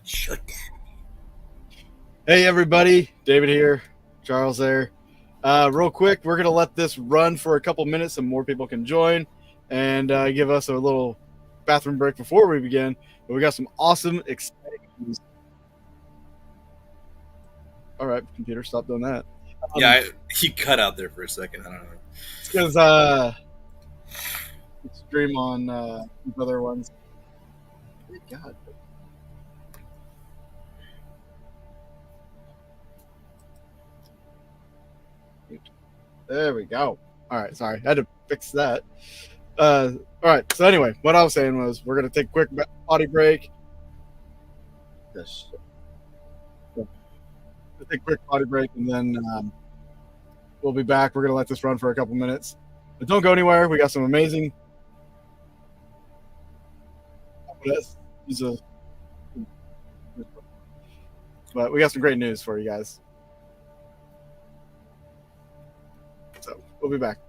Shut down. Hey everybody, David here, Charles there. Real quick, we're gonna let this run for a couple minutes so more people can join and give us a little bathroom break before we begin. But we got some awesome, exciting news. All right, computer, stop doing that. He cut out there for a second. I don't know. It's because stream on these other ones. Good God. There we go. All right, sorry, I had to fix that. All right, so anyway, what I was saying was we're gonna take a quick potty break. Take a quick potty break, and then we'll be back. We're gonna let this run for a couple minutes, but don't go anywhere. We got some amazing. But we got some great news for you guys. So we'll be back.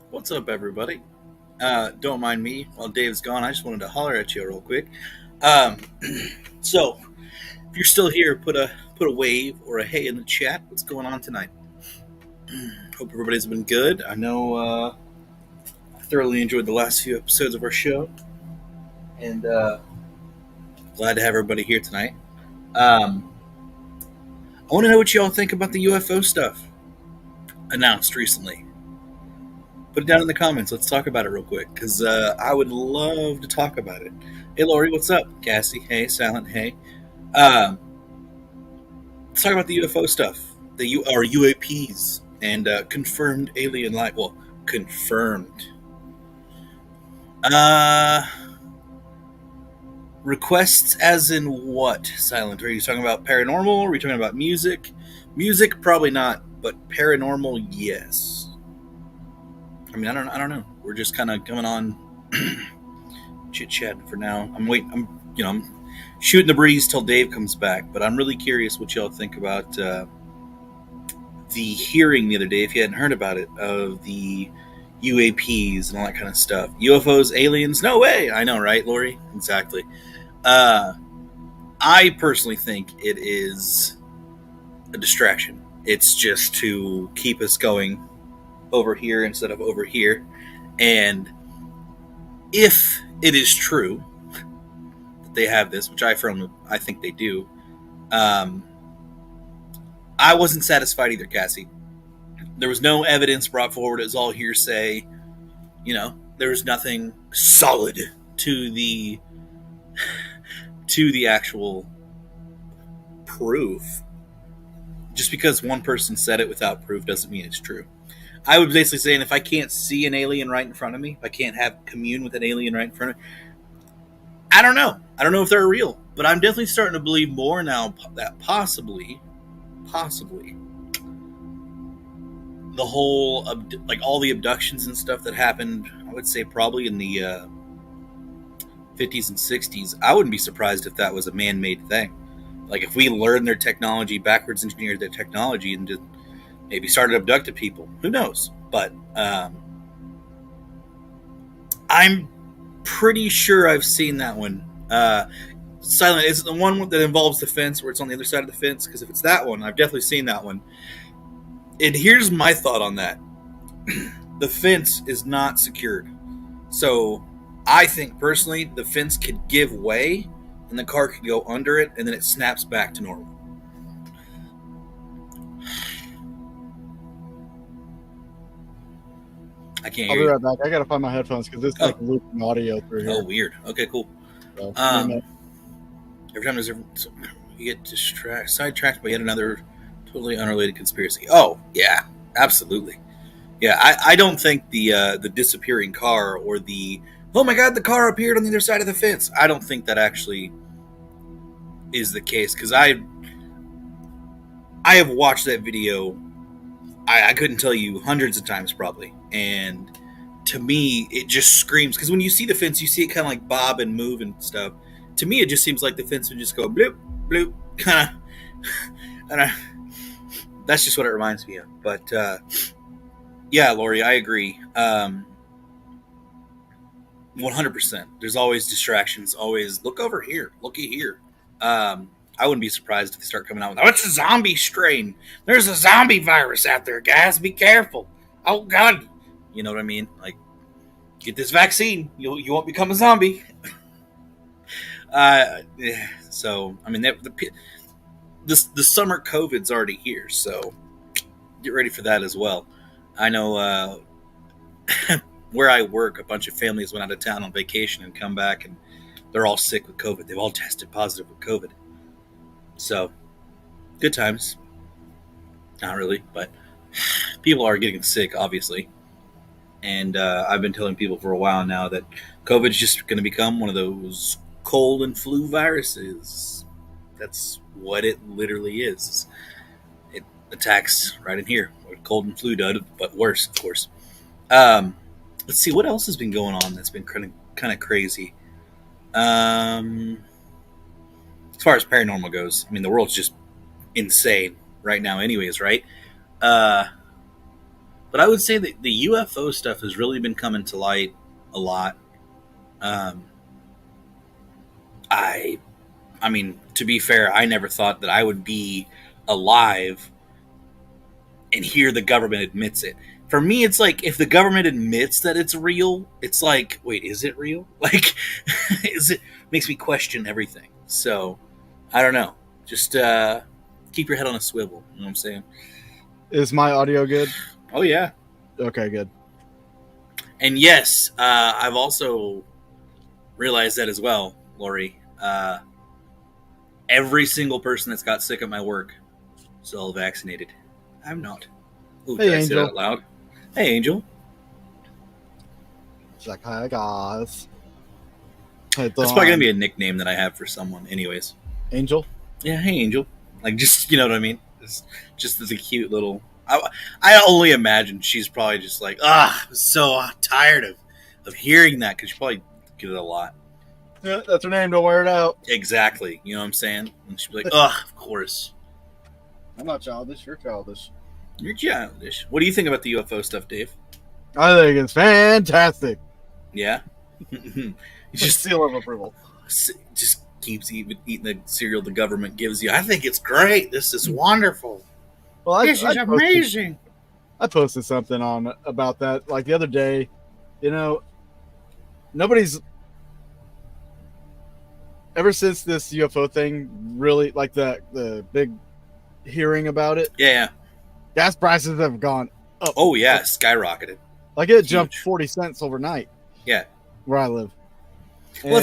What's up, everybody? Don't mind me while Dave's gone. I just wanted to holler at you real quick. Um, so, if you're still here, put a wave or a hey in the chat. What's going on tonight? Hope everybody's been good. I know I thoroughly enjoyed the last few episodes of our show, and glad to have everybody here tonight. I want to know what y'all think about the UFO stuff announced recently. Put it down in the comments. Let's talk about it real quick, because I would love to talk about it. Hey, Lori, what's up? Cassie, hey. Silent, hey. Let's talk about the UFO stuff. The UAPs and confirmed alien life. Well, confirmed. Requests as in what, Silent? Are you talking about paranormal? Are you talking about music? Music, probably not, but paranormal, yes. I mean, I don't know. We're just kind of coming on chit chatting for now. I'm waiting. I'm shooting the breeze till Dave comes back. But I'm really curious what y'all think about the hearing the other day. If you hadn't heard about it, of the UAPs and all that kind of stuff. UFOs, aliens? No way. I know, right, Lori? Exactly. Uh, I personally think it is a distraction. It's just to keep us going over here instead of over here. And if it is true that they have this, which I think they do, um, I wasn't satisfied either, Cassie. There was no evidence brought forward. It was all hearsay. There was nothing solid to the actual proof. Just because one person said it without proof doesn't mean it's true. I was basically saying, if I can't see an alien right in front of me, if I can't commune with an alien right in front of me, I don't know. I don't know if they're real, but I'm definitely starting to believe more now that possibly, the whole like all the abductions and stuff that happened, I would say probably in the 50s and 60s. I wouldn't be surprised if that was a man-made thing. Like if we learned their technology, backwards engineered their technology, and just maybe started abducting people. Who knows? But I'm pretty sure I've seen that one. Silent, is it the one that involves the fence where it's on the other side of the fence? Because if it's that one, I've definitely seen that one. And here's my thought on that. The fence is not secured. So I think personally the fence could give way and the car could go under it and then it snaps back to normal. I can't I'll hear be you. right back. I gotta find my headphones because it's like looping audio through here. Oh, weird. Okay, cool. So, Every time you get sidetracked by yet another totally unrelated conspiracy. Oh, yeah, absolutely. Yeah, I don't think the disappearing car or the, oh my god, the car appeared on the other side of the fence. I don't think that actually is the case, because I have watched that video. I couldn't tell you hundreds of times probably, and to me it just screams, because when you see the fence you see it kind of like bob and move and stuff. To me it just seems like the fence would just go bloop bloop kind of, and that's just what it reminds me of. But yeah, Lori, I agree. 100%. There's always distractions. Always look over here. Looky here. I wouldn't be surprised if they start coming out with, oh, it's a zombie strain. There's a zombie virus out there, guys. Be careful. Oh, God. You know what I mean? Like, get this vaccine. You won't become a zombie. So, I mean, the summer COVID's already here, so get ready for that as well. I know where I work, a bunch of families went out of town on vacation and come back, and they're all sick with COVID. They've all tested positive with COVID. So, good times. Not really, but people are getting sick, obviously. And I've been telling people for a while now that COVID's just going to become one of those cold and flu viruses. That's what it literally is. It attacks right in here, what cold and flu does, but worse, of course. Let's see, what else has been going on that's been kind of crazy. As far as paranormal goes, I mean, the world's just insane right now anyways, right? But I would say that the UFO stuff has really been coming to light a lot. I mean, to be fair, I never thought that I would be alive and hear the government admits it. For me, it's like, if the government admits that it's real, it's like, wait, is it real? Like, makes me question everything. So, I don't know. Just keep your head on a swivel. You know what I'm saying? is my audio good? Oh, yeah. Okay, good. And yes, I've also realized that as well, Lori. Every single person that's got sick at my work is all vaccinated. I'm not. Ooh, Hey, did I say that Angel. out loud? Hey, Angel. She's like, hi, guys. That's probably going to be a nickname that I have for someone anyways. Angel? Yeah, hey, Angel. Like, just, you know what I mean? It's just as a cute little... I only imagine she's probably just like, I'm so tired of hearing that, because she probably get it a lot. Yeah, that's her name. Don't wear it out. Exactly. You know what I'm saying? And she'd be like, ugh, of course. I'm not childish. You're childish. You're childish. What do you think about the UFO stuff, Dave? I think it's fantastic. Yeah? He Just seal of approval. just keeps eating the cereal the government gives you. I think it's great. This is wonderful. Well, This is amazing. I posted something on about that like the other day. You know, nobody's ever since this UFO thing really like the big hearing about it. Yeah. Gas prices have gone up. Oh yeah, skyrocketed. Like it jumped 40 cents overnight. Yeah. Where I live. Well,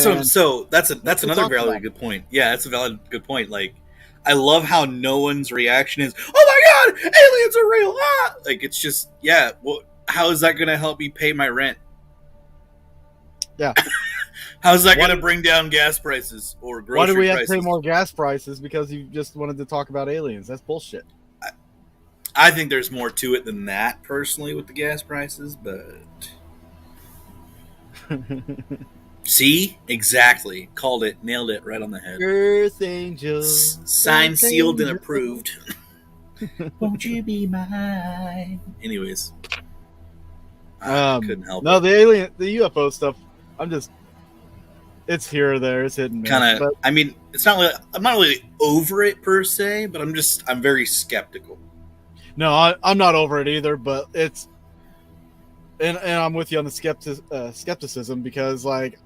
that's another valid good point. Yeah, that's a valid good point. Like, I love how no one's reaction is, "Oh my god, aliens are real!" Ah! Like, it's just, yeah. Well, how is that going to help me pay my rent? Yeah. How is that going to bring down gas prices or grocery prices? Why do we have to pay more gas prices because you just wanted to talk about aliens? That's bullshit. I think there's more to it than that, personally, with the gas prices, but... See? Exactly. Called it. Nailed it right on the head. Earth angel. Signed, sealed, and approved. Won't you be mine? Anyways. I couldn't help it. The UFO stuff, it's here or there. It's hidden. Kind of, I mean, it's not really, I'm not really over it per se, but I'm very skeptical. No, I'm not over it either, but it's, and I'm with you on the skepticism because, like,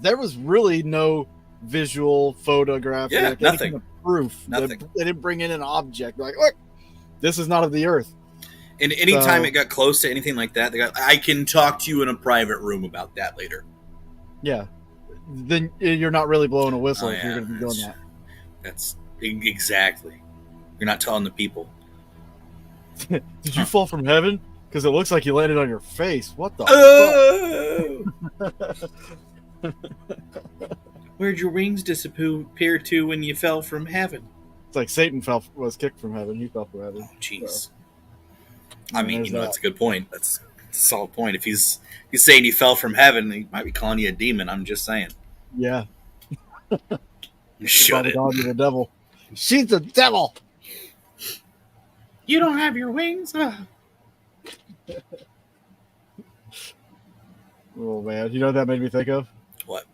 there was really no visual photograph, nothing, proof. Nothing. They didn't bring in an object. Like, look, this is not of the Earth. And anytime it got close to anything like that, I can talk to you in a private room about that later. Yeah, then you're not really blowing a whistle if you're going to be doing that. That's exactly. You're not telling the people. Did you fall from heaven? Because it looks like you landed on your face. What the fuck? Where'd your wings disappear to when you fell from heaven? It's like Satan was kicked from heaven. He fell from heaven. Oh, jeez. So, I mean, that's a good point. That's a solid point. If he's saying you fell from heaven, he might be calling you a demon. I'm just saying. Yeah. Shut it. Calling you the devil. She's the devil. You don't have your wings? Oh, man. You know what that made me think of? What?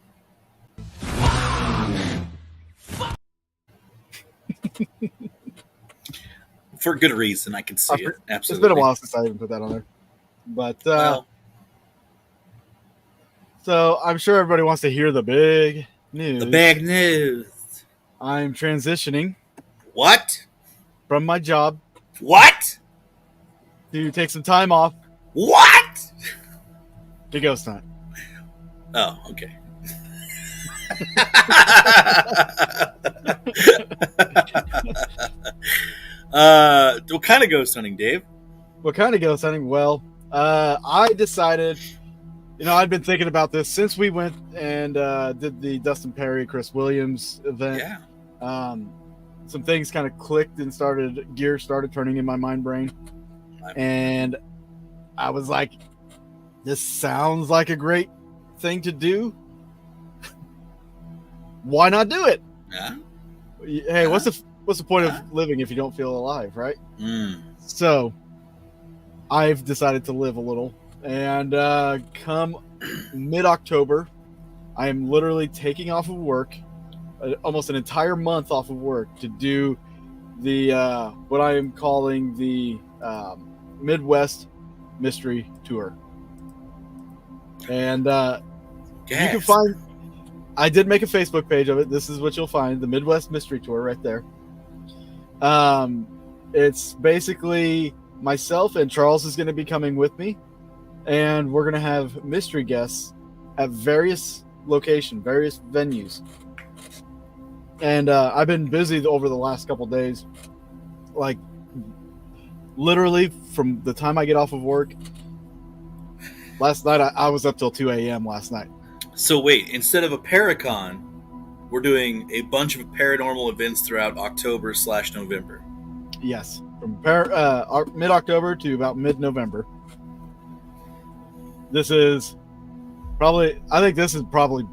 For good reason, I can see it. Absolutely. It's been a while since I even put that on there. But, so I'm sure everybody wants to hear the big news. The big news. I'm transitioning. What? From my job. What? To take some time off. What? To ghost hunt. Oh, okay. What kind of ghost hunting, Dave? What kind of ghost hunting? Well, I decided, I'd been thinking about this since we went and did the Dustin Perry, Chris Williams event. Yeah. Some things kind of clicked and gears started turning in my mind brain. And I was like, this sounds like a great thing to do. Why not do it? Yeah. Hey, what's the point of living if you don't feel alive, right? So I've decided to live a little, and come mid-October, I am literally taking off of work, almost an entire month off of work to do the what I am calling the Midwest Mystery Tour. And you can find, I did make a Facebook page of it. This is what you'll find, the Midwest Mystery Tour right there. It's basically myself and Charles is going to be coming with me, and we're going to have mystery guests at various locations, various venues. And I've been busy over the last couple days, like literally from the time I get off of work. Last night, I was up till 2 a.m. last night. So wait, instead of a Paracon, we're doing a bunch of paranormal events throughout October/November. Yes, from mid-October to about mid-November. I think this is probably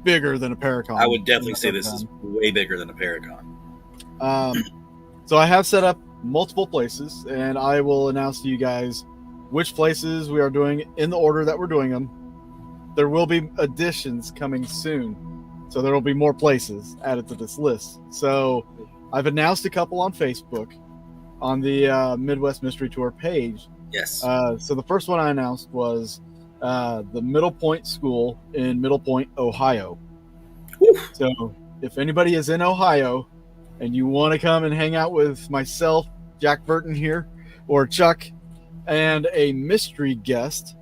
bigger than a Paracon. I would definitely I've say ever this is done. way bigger than a Paracon. So I have set up multiple places, and I will announce to you guys which places we are doing in the order that we're doing them. There will be additions coming soon, so there will be more places added to this list. So I've announced a couple on Facebook on the Midwest Mystery Tour page. Yes. So the first one I announced was the Middle Point School in Middle Point, Ohio. Whew. So if anybody is in Ohio and you want to come and hang out with myself, Jack Burton here, or Chuck, and a mystery guest,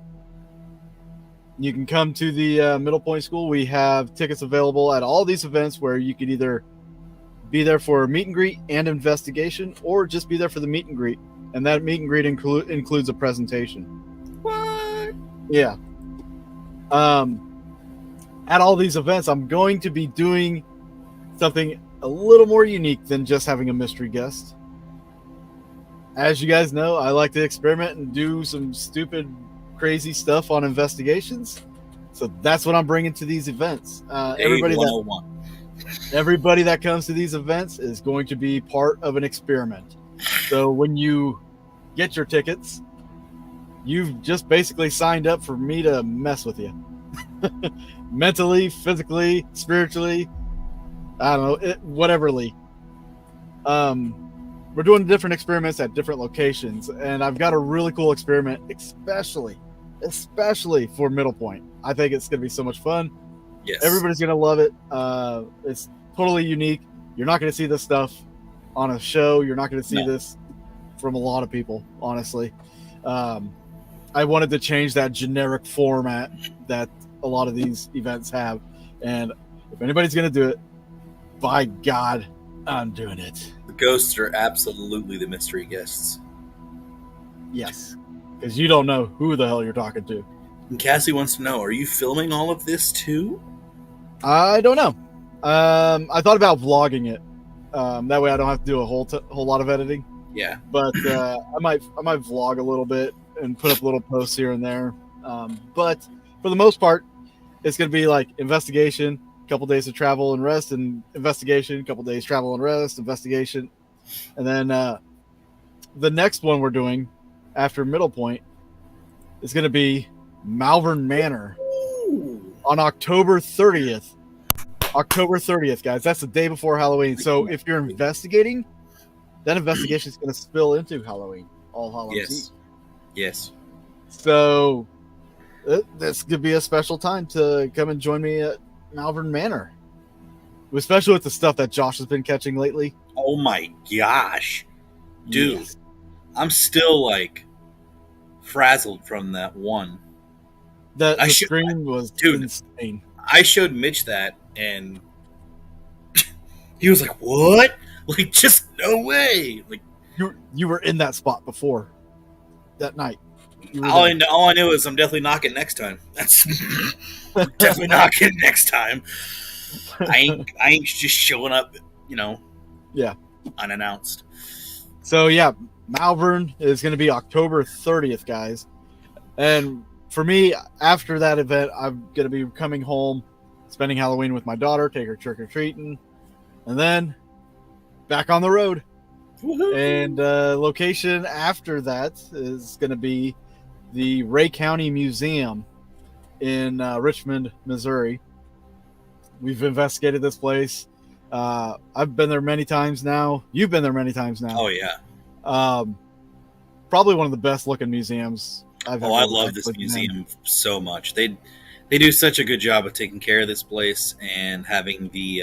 you can come to the Middle Point School. We have tickets available at all these events where you could either be there for a meet and greet and investigation, or just be there for the meet and greet. And that meet and greet includes a presentation. What? Yeah. At all these events, I'm going to be doing something a little more unique than just having a mystery guest. As you guys know, I like to experiment and do some stupid, crazy stuff on investigations. So that's what I'm bringing to these events. Everybody that comes to these events is going to be part of an experiment. So when you get your tickets, you've just basically signed up for me to mess with you. Mentally, physically, spiritually, I don't know, whateverly. We're doing different experiments at different locations, and I've got a really cool experiment, especially for Middle Point. I think it's going to be so much fun. Yes. Everybody's going to love it. It's totally unique. You're not going to see this stuff on a show. You're not going to see this from a lot of people, honestly. I wanted to change that generic format that a lot of these events have. And if anybody's going to do it, by God, I'm doing it. The ghosts are absolutely the mystery guests. Yes. Because you don't know who the hell you're talking to. And Cassie wants to know, are you filming all of this too? I don't know. I thought about vlogging it. That way I don't have to do a whole lot of editing. Yeah. But I might vlog a little bit and put up little posts here and there. But for the most part, it's going to be like investigation, a couple days of travel and rest, and investigation, a couple days travel and rest, investigation. And then the next one we're doing after Middle Point is going to be Malvern Manor. Ooh. On October 30th. October 30th, guys. That's the day before Halloween. So if you're investigating, that investigation is going to spill into Halloween. All Hallows Eve. Yes. So this could be a special time to come and join me at Malvern Manor. Especially with the stuff that Josh has been catching lately. Oh my gosh. Dude. Yes. I'm still like frazzled from that one. The stream was insane. I showed Mitch that, and he was like, "What? Like, just no way!" Like, you were in that spot before that night. All I knew is I'm definitely knocking next time. That's definitely knocking next time. I ain't just showing up, Yeah, unannounced. So yeah, Malvern is going to be October 30th, guys, and for me, after that event, I'm going to be coming home, spending Halloween with my daughter, take her trick-or-treating, and then back on the road. Woo-hoo. And location after that is going to be the Ray County Museum in Richmond, Missouri. We've investigated this place. I've been there many times now. You've been there many times now. Oh, yeah. Probably one of the best-looking museums I've ever. I love this museum so much. They do such a good job of taking care of this place and having the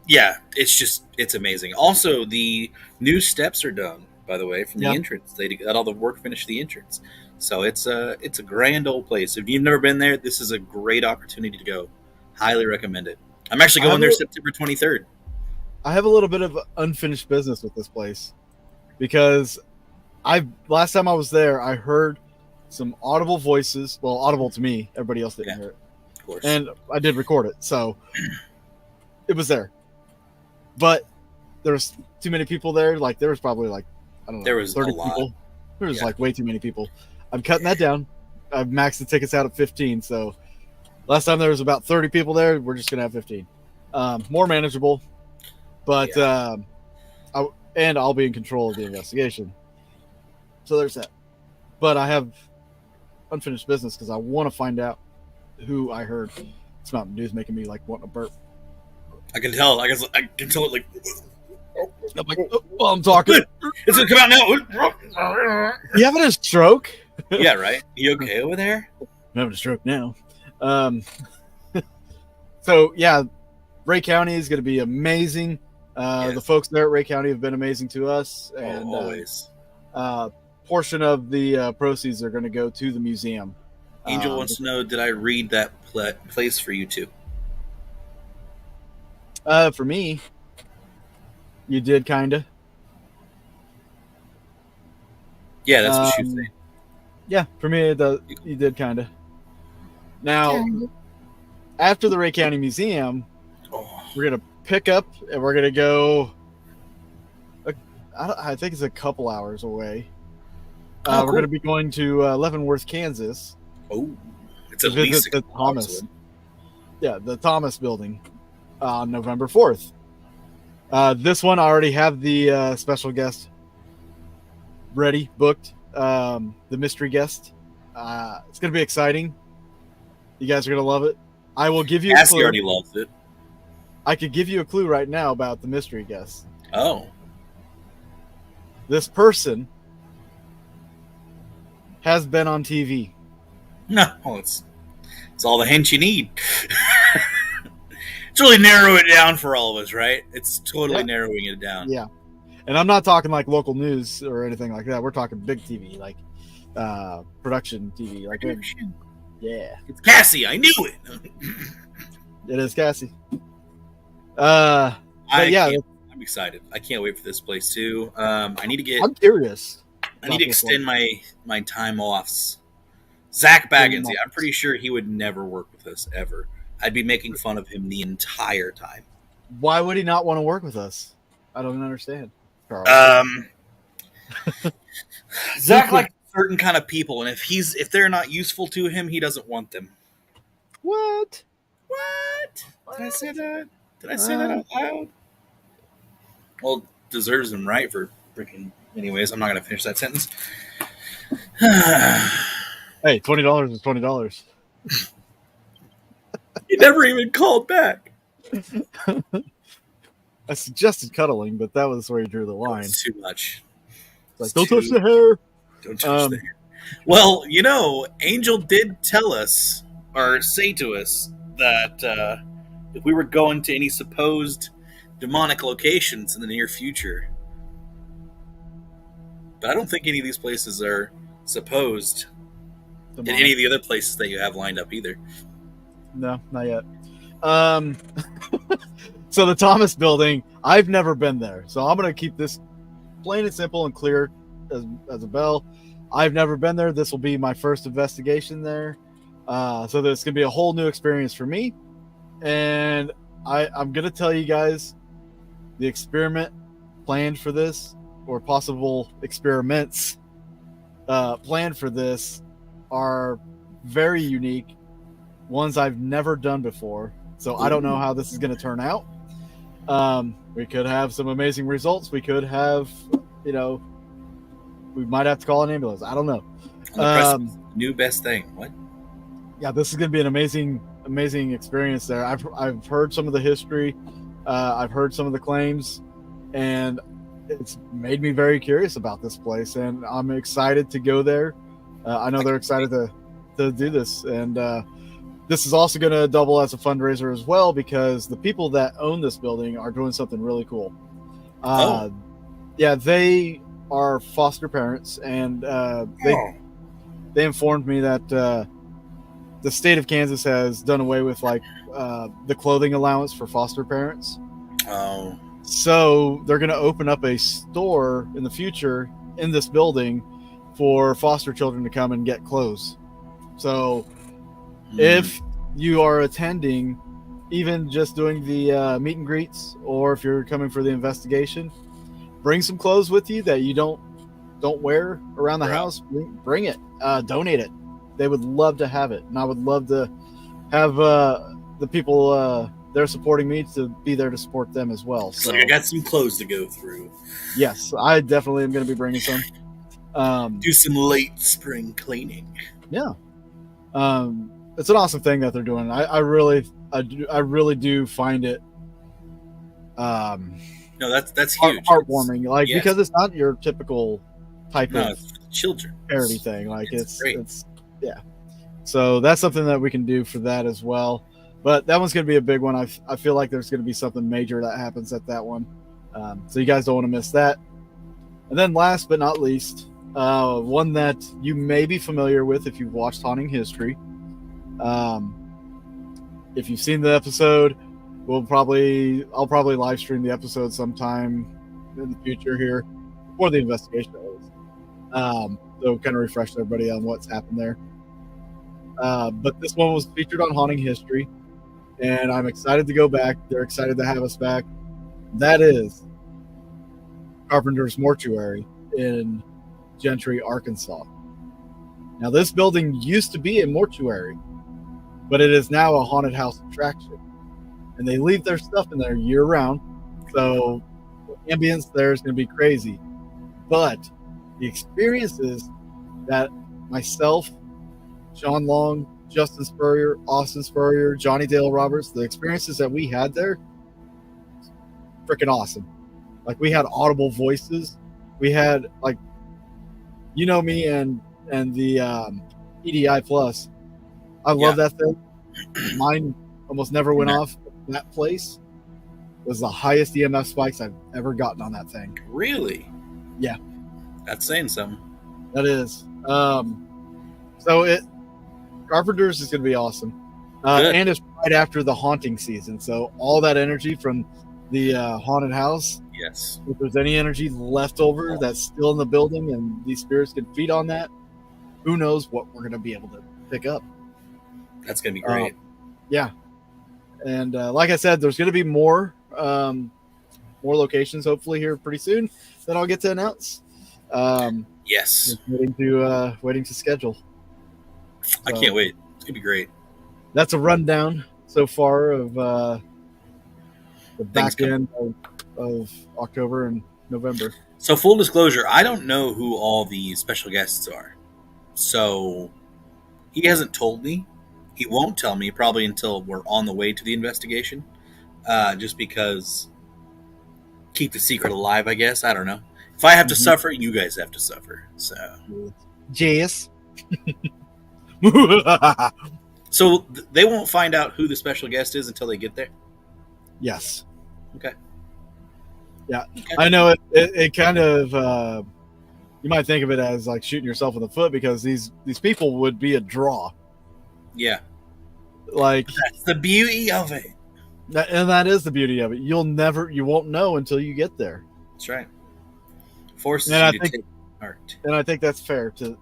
it's amazing. Also, the new steps are done, by the way, from the entrance. They got all the work finished the entrance. So it's a grand old place. If you've never been there, this is a great opportunity to go. Highly recommend it. I'm actually going there September 23rd. I have a little bit of unfinished business with this place because last time I was there, I heard some audible voices. Well, audible to me. Everybody else didn't hear it. Of course. And I did record it, so it was there. But there was too many people there. Like there was probably I don't know. There was 30 a lot. people. There was way too many people. I'm cutting that down. I've maxed the tickets out at 15, so Last time there was about 30 people there. We're just gonna have 15. More manageable, but Yeah. and I'll be in control of the investigation. So there's that. But I have unfinished business because I want to find out who I heard. It's Mountain Dew's making me like want to burp. I can tell. I can tell it like. I'm like, oh, well, I'm talking. Good. It's gonna come out now. You having a stroke? Yeah, right. You okay over there? I'm having a stroke now. So yeah, Ray County is going to be amazing. Yes. The folks there at Ray County have been amazing to us, and Always. Portion of the proceeds are going to go to the museum. Angel wants to know: did I read that place for you too? For me, you did kind of. Yeah, that's what she was saying. Yeah, for me, you did kind of. Now, after the Ray County Museum, we're going to pick up and we're going to go. I think it's a couple hours away. Cool. We're going to be going to Leavenworth, Kansas. Oh, it's at least the Thomas. Yeah, the Thomas building on November 4th. This one I already have the special guest ready, booked. The mystery guest. It's going to be exciting. You guys are going to love it. I will give you a clue. already loves it. I could give you a clue right now about the mystery guest. Oh. This person has been on TV. No, it's all the hints you need. It's really narrow it down for all of us, right? It's totally narrowing it down. Yeah. And I'm not talking like local news or anything like that. We're talking big TV, like production TV. Like Production. Yeah. It's Cassie. I knew it. It is Cassie. I'm excited. I can't wait for this place too. I need to get. I'm curious. I need to extend my time offs. Zach Baggins. Yeah, I'm pretty sure he would never work with us ever. I'd be making fun of him the entire time. Why would he not want to work with us? I don't understand. Carl. Zach likes certain kind of people, and if they're not useful to him, he doesn't want them. What? Did I say that? Did I say that out loud? Well, deserves him right for freaking. Anyways, I'm not gonna finish that sentence. Hey, $20 is $20. He never even called back. I suggested cuddling, but that was where he drew the line. It's too much. Like, don't touch the hair. Don't touch the hair. Well, Angel did tell us, or say to us, that if we were going to any supposed demonic locations in the near future. But I don't think any of these places are supposed in any of the other places that you have lined up either. No, not yet. So the Thomas building, I've never been there. So I'm going to keep this plain and simple and clear as a bell. I've never been there. This will be my first investigation there. So this going to be a whole new experience for me. And I'm going to tell you guys the experiment planned for this, or possible experiments planned for this, are very unique. Ones I've never done before. So I don't know how this is going to turn out. We could have some amazing results. We could have, we might have to call an ambulance. I don't know. New best thing. What? Yeah, this is going to be an amazing experience there. I've heard some of the history. I've heard some of the claims, and it's made me very curious about this place, and I'm excited to go there. I know they're excited to do this, and this is also going to double as a fundraiser as well, because the people that own this building are doing something really cool. Yeah, they are foster parents, and they informed me that the state of Kansas has done away with the clothing allowance for foster parents. Oh. So they're going to open up a store in the future in this building for foster children to come and get clothes. So if you are attending, even just doing the meet and greets, or if you're coming for the investigation, bring some clothes with you that you don't wear around the house. Bring it. Donate it. They would love to have it, and I would love to have the people they're supporting me to be there to support them as well. So So I got some clothes to go through. yes, I definitely am going to be bringing some. Do some late spring cleaning. Yeah, it's an awesome thing that they're doing. I really do find it No, that's huge. heartwarming, like Yes. because it's not your typical type No, of it's for the children. parody thing. Like It's great. it's yeah. So that's something that we can do for that as well. But that one's going to be a big one. I feel like there's going to be something major that happens at that one. So you guys don't want to miss that. And then last but not least, one that you may be familiar with if you've watched Haunting History. If you've seen the episode, I'll probably live stream the episode sometime in the future here before the investigation is. So kind of refresh everybody on what's happened there. But this one was featured on Haunting History, and I'm excited to go back. They're excited to have us back. That is Carpenter's Mortuary in Gentry, Arkansas. Now, this building used to be a mortuary, but it is now a haunted house attraction. And they leave their stuff in there year round, so the ambience there is going to be crazy. But the experiences that myself, Sean Long, Justin Spurrier, Austin Spurrier, Johnny Dale Roberts, the experiences that we had there, freaking awesome. Like, we had audible voices. We had, like, you know me and the EDI Plus. I love that thing. Mine almost never went off. That place was the highest EMF spikes I've ever gotten on that thing. Really? Yeah. That's saying something. That is. So Carpenter's is going to be awesome. And it's right after the haunting season. So all that energy from the haunted house. Yes. If there's any energy left over that's still in the building and these spirits can feed on that, who knows what we're going to be able to pick up. That's going to be great. Yeah. And like I said, there's going to be more locations hopefully here pretty soon that I'll get to announce. Yes. Waiting to schedule. So, I can't wait. It's going to be great. That's a rundown so far of the back end of October and November. So full disclosure, I don't know who all the special guests are. So he hasn't told me. He won't tell me probably until we're on the way to the investigation. Just because keep the secret alive, I guess. I don't know. If I have to suffer, you guys have to suffer. So Yes. So they won't find out who the special guest is until they get there? Yes. Okay. Yeah. Okay. I know it kind of you might think of it as like shooting yourself in the foot because these people would be a draw. Yeah. Like, that's the beauty of it. And that is the beauty of it. You won't know until you get there. That's right. Forces and you to take part. And I think that's fair to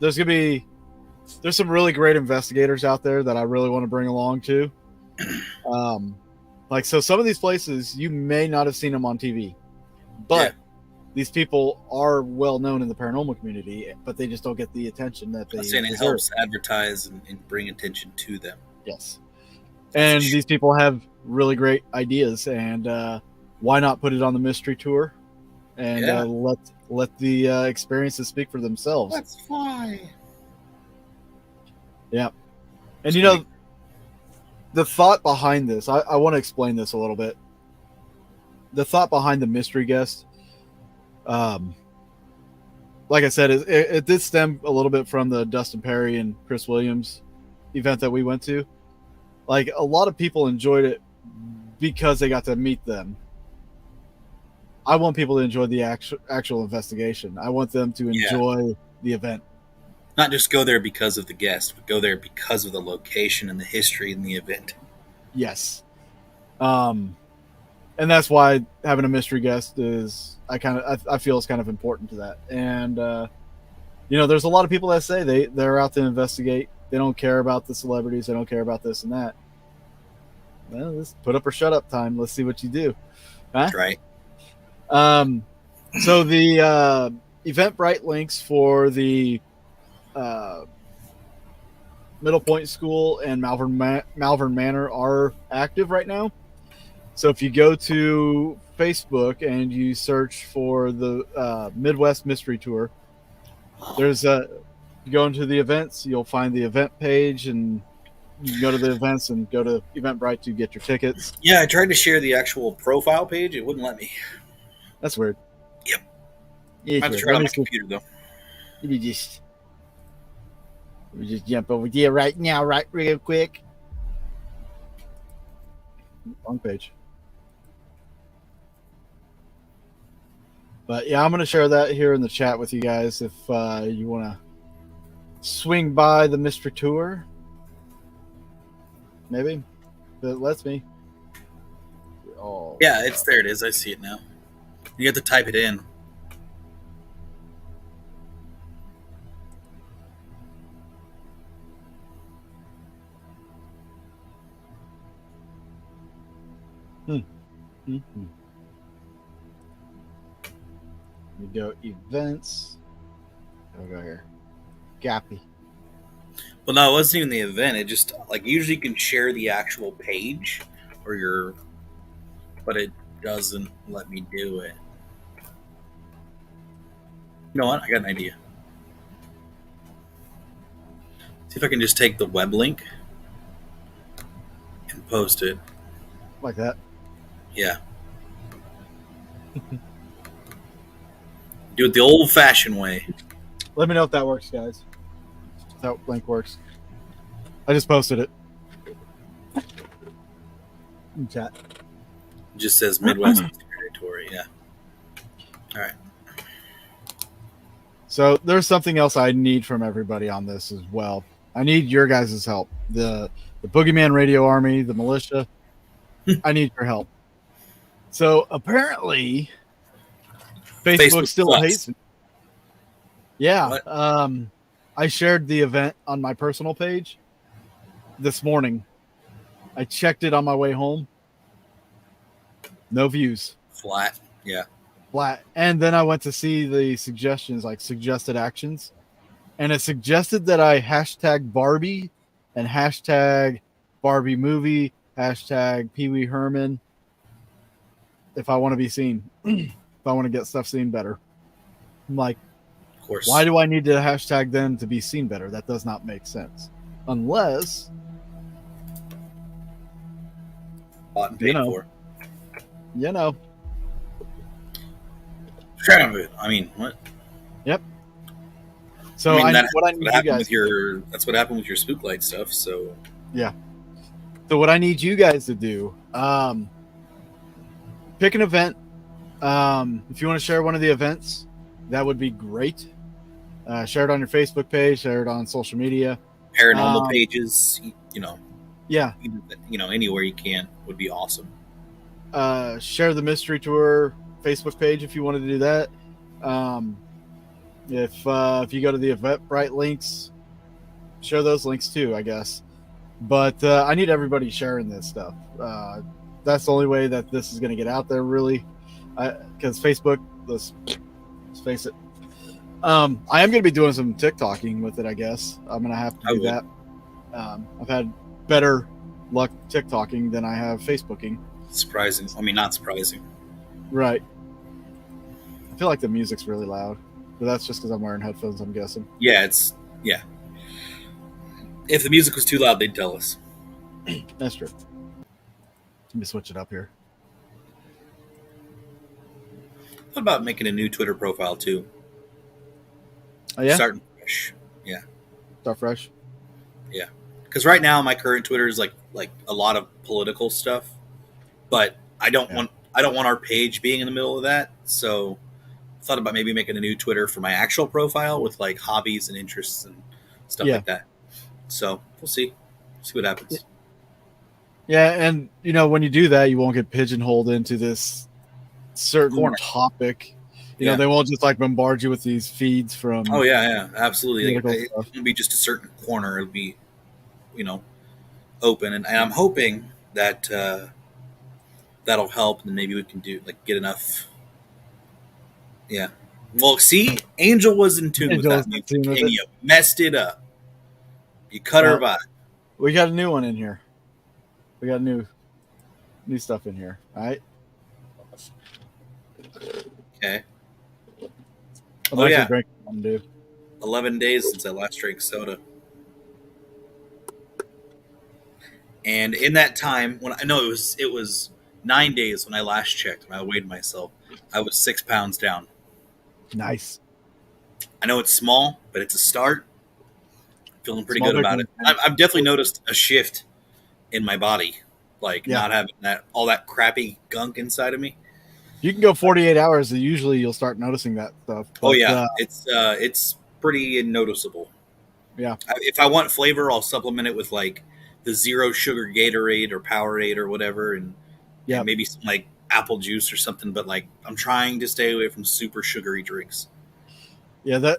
there's some really great investigators out there that I really want to bring along too. So some of these places you may not have seen them on TV, but these people are well known in the paranormal community, but they just don't get the attention that they deserve. It helps advertise and bring attention to them. Yes. And these people have really great ideas, and why not put it on the mystery tour and let the experiences speak for themselves. Let's fly. Yeah. And you know, the thought behind this, I want to explain this a little bit. The thought behind the mystery guest, like I said, it did stem a little bit from the Dustin Perry and Chris Williams event that we went to. Like, a lot of people enjoyed it because they got to meet them. I want people to enjoy the actual investigation. I want them to enjoy the event. Not just go there because of the guest, but go there because of the location and the history in the event. Yes. And that's why having a mystery guest is, I feel is kind of important to that. And, there's a lot of people that say they're out to investigate. They don't care about the celebrities. They don't care about this and that. Well, let's put up or shut up time. Let's see what you do. Huh? That's right. So the Eventbrite links for the Middle Point School and Malvern Manor are active right now. So if you go to Facebook and you search for the Midwest Mystery Tour, there's a you go into the events, you'll find the event page, and you can go to the events and go to Eventbrite to get your tickets. Yeah, I tried to share the actual profile page. It wouldn't let me. That's weird. Yep. Yes, I have to weird. try it on my computer, though. Let me just jump over there right now, right real quick. Wrong page. But yeah, I'm going to share that here in the chat with you guys if you want to swing by the Mystery Tour. Maybe. If it lets me. Oh, Yeah, it's there. It is. I see it now. You have to type it in. Mm-hmm. We go events. I'll go here. Gappy. Well, no, it wasn't even the event. It just like usually you can share the actual page or your, but it doesn't let me do it. You know what? I got an idea. See if I can just take the web link and post it. Like that. Yeah. Do it the old-fashioned way. Let me know if that works, guys. If that link works. I just posted it. In chat. It just says Midwest Territory. Yeah. All right. So there's something else I need from everybody on this as well. I need your guys' help. The Boogeyman Radio Army, the militia. I need your help. So apparently, Facebook still sucks. hates me. Yeah. What? I shared the event on my personal page this morning. I checked it on my way home. No views. Flat. Yeah. Flat. And then I went to see the suggestions, like suggested actions. And it suggested that I hashtag Barbie and hashtag Barbie movie, hashtag Pee Wee Herman if I want to be seen. If I want to get stuff seen better. I'm like, Of course. why do I need to hashtag them to be seen better? That does not make sense. Unless bought and paid for? You know. I mean, what? Yep. So I mean, what I need you guys that's what happened with your Spooklight stuff. So yeah. So what I need you guys to do, pick an event. If you want to share one of the events, that would be great. Share it on your Facebook page, share it on social media. Paranormal pages, you know. Yeah. Anywhere you can would be awesome. Share the Mystery Tour Facebook page if you wanted to do that. If you go to the Eventbrite links, share those links too, I guess. But I need everybody sharing this stuff. That's the only way that this is going to get out there, really. Because Facebook, let's face it. I am going to be doing some TikToking with it, I guess. I'm going to have to do that. I've had better luck TikToking than I have Facebooking. Surprising. I mean, not surprising. Right. I feel like the music's really loud. But that's just because I'm wearing headphones, I'm guessing. Yeah, if the music was too loud, they'd tell us. That's true. Let me switch it up here. What about making a new Twitter profile too? Oh yeah, starting fresh. Yeah, start fresh. Yeah, because right now my current Twitter is like a lot of political stuff, but I don't want our page being in the middle of that. So I thought about maybe making a new Twitter for my actual profile with like hobbies and interests and stuff like that. So we'll see what happens. Yeah, and when you do that, you won't get pigeonholed into this certain topic. You know, they won't just like bombard you with these feeds from. Oh yeah, absolutely. Like, it won't be just a certain corner. It'll be, open, and I'm hoping that that'll help, and maybe we can get enough. Yeah. Well, see, Angel was in tune with that music, and you messed it up. You cut or Uh, buy. We got a new one in here. We got new stuff in here. All right. Okay. I'm Oh actually yeah, drinking one, dude. 11 days since I last drank soda. And in that time, when I know it was 9 days when I last checked, when I weighed myself, I was 6 pounds down. Nice. I know it's small, but it's a start. Feeling pretty Small good about it. victory, man. I've definitely noticed a shift in my body, like Yeah. not having that all that crappy gunk inside of me. You can go 48 hours. Usually you'll start noticing that stuff. Oh But yeah, it's pretty noticeable. yeah. If I want flavor, I'll supplement it with like the zero sugar Gatorade or Powerade or whatever, and Yep. maybe some like apple juice or something. But like I'm trying to stay away from super sugary drinks. Yeah,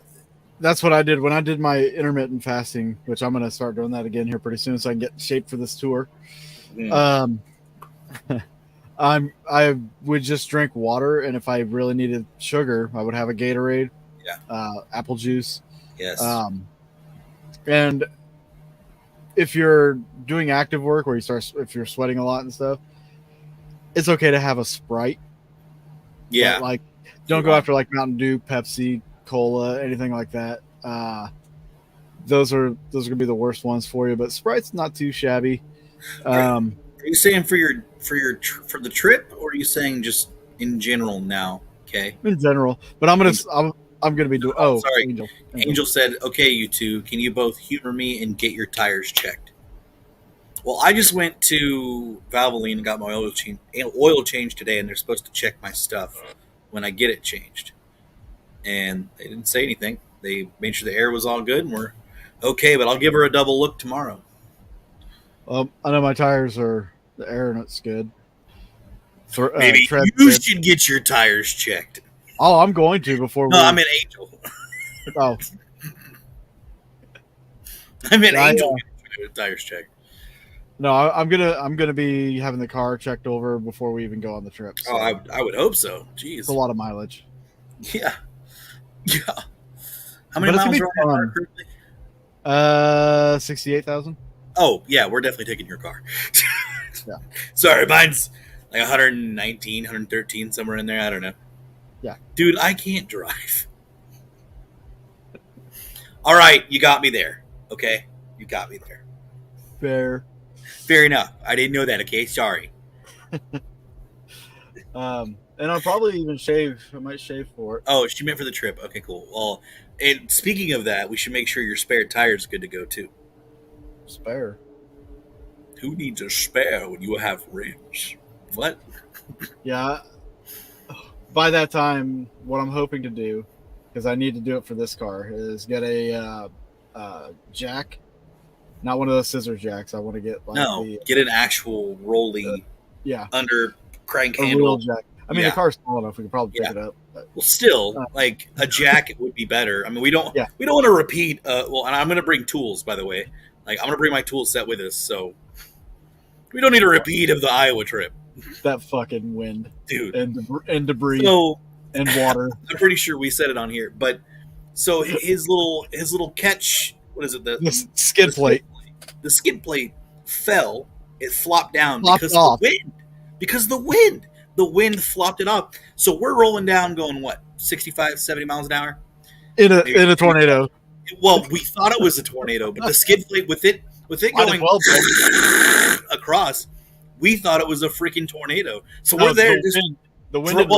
that's what I did when I did my intermittent fasting, which I'm going to start doing that again here pretty soon so I can get in shape for this tour. Mm. Um, I would just drink water, and if I really needed sugar, I would have a Gatorade, Yeah. apple juice. Yes. And if you're doing active work where if you're sweating a lot and stuff, it's okay to have a Sprite. Yeah. But like, don't go after like Mountain Dew, Pepsi, Cola, anything like that. Those are gonna be the worst ones for you. But Sprite's not too shabby. Are you saying for the trip, or are you saying just in general now? Okay. In general, but I'm gonna be doing. Oh, Oh, sorry. Angel. Angel said, "Okay, you two, can you both humor me and get your tires checked?" Well, I just went to Valvoline and got my oil change today, and they're supposed to check my stuff when I get it changed. And they didn't say anything. They made sure the air was all good, and we're okay. But I'll give her a double look tomorrow. I know my tires are the air and it's good. Maybe Tread you good. should get your tires checked. Oh, I'm going to before No, we. I meant Angel. Oh, I meant I, Angel getting her tires checked. no, I'm gonna be having the car checked over before we even go on the trip. So Oh, I would hope so. Jeez. it's a lot of mileage. Yeah. Yeah. How many But it's miles gonna are be on your fun. car currently? 68,000. Oh, yeah, we're definitely taking your car. Yeah. Sorry, mine's like 119, 113, somewhere in there. I don't know. Yeah. Dude, I can't drive. All right, you got me there. Okay? You got me there. Fair. Fair enough. I didn't know that, okay? Sorry. And I'll probably even shave. I might shave for it. Oh, she meant for the trip. Okay, cool. Well, and speaking of that, we should make sure your spare tire's good to go, too. Spare. Who needs a spare when you have rims? What? Yeah. By that time, what I'm hoping to do, because I need to do it for this car, is get a jack. Not one of those scissor jacks. I want to get like get an actual rolly under crank a handle. real jack. I mean, the car's small enough; we could probably pick it up. But. Well, still, like a jack would be better. I mean, we don't want to repeat. Well, and I'm going to bring tools, by the way. Like, I'm going to bring my tool set with us, so we don't need a repeat of the Iowa trip. That fucking wind, dude, and debris, and water. I'm pretty sure we said it on here, but so his little catch. What is it? The skid plate. The skid plate fell. It flopped down because off. of the wind. Because the wind. The wind flopped it off. So we're rolling down going, what, 65, 70 miles an hour? In a tornado. Well, we thought it was a tornado, but the skid plate with it going across, we thought it was a freaking tornado. So we're there. The wind and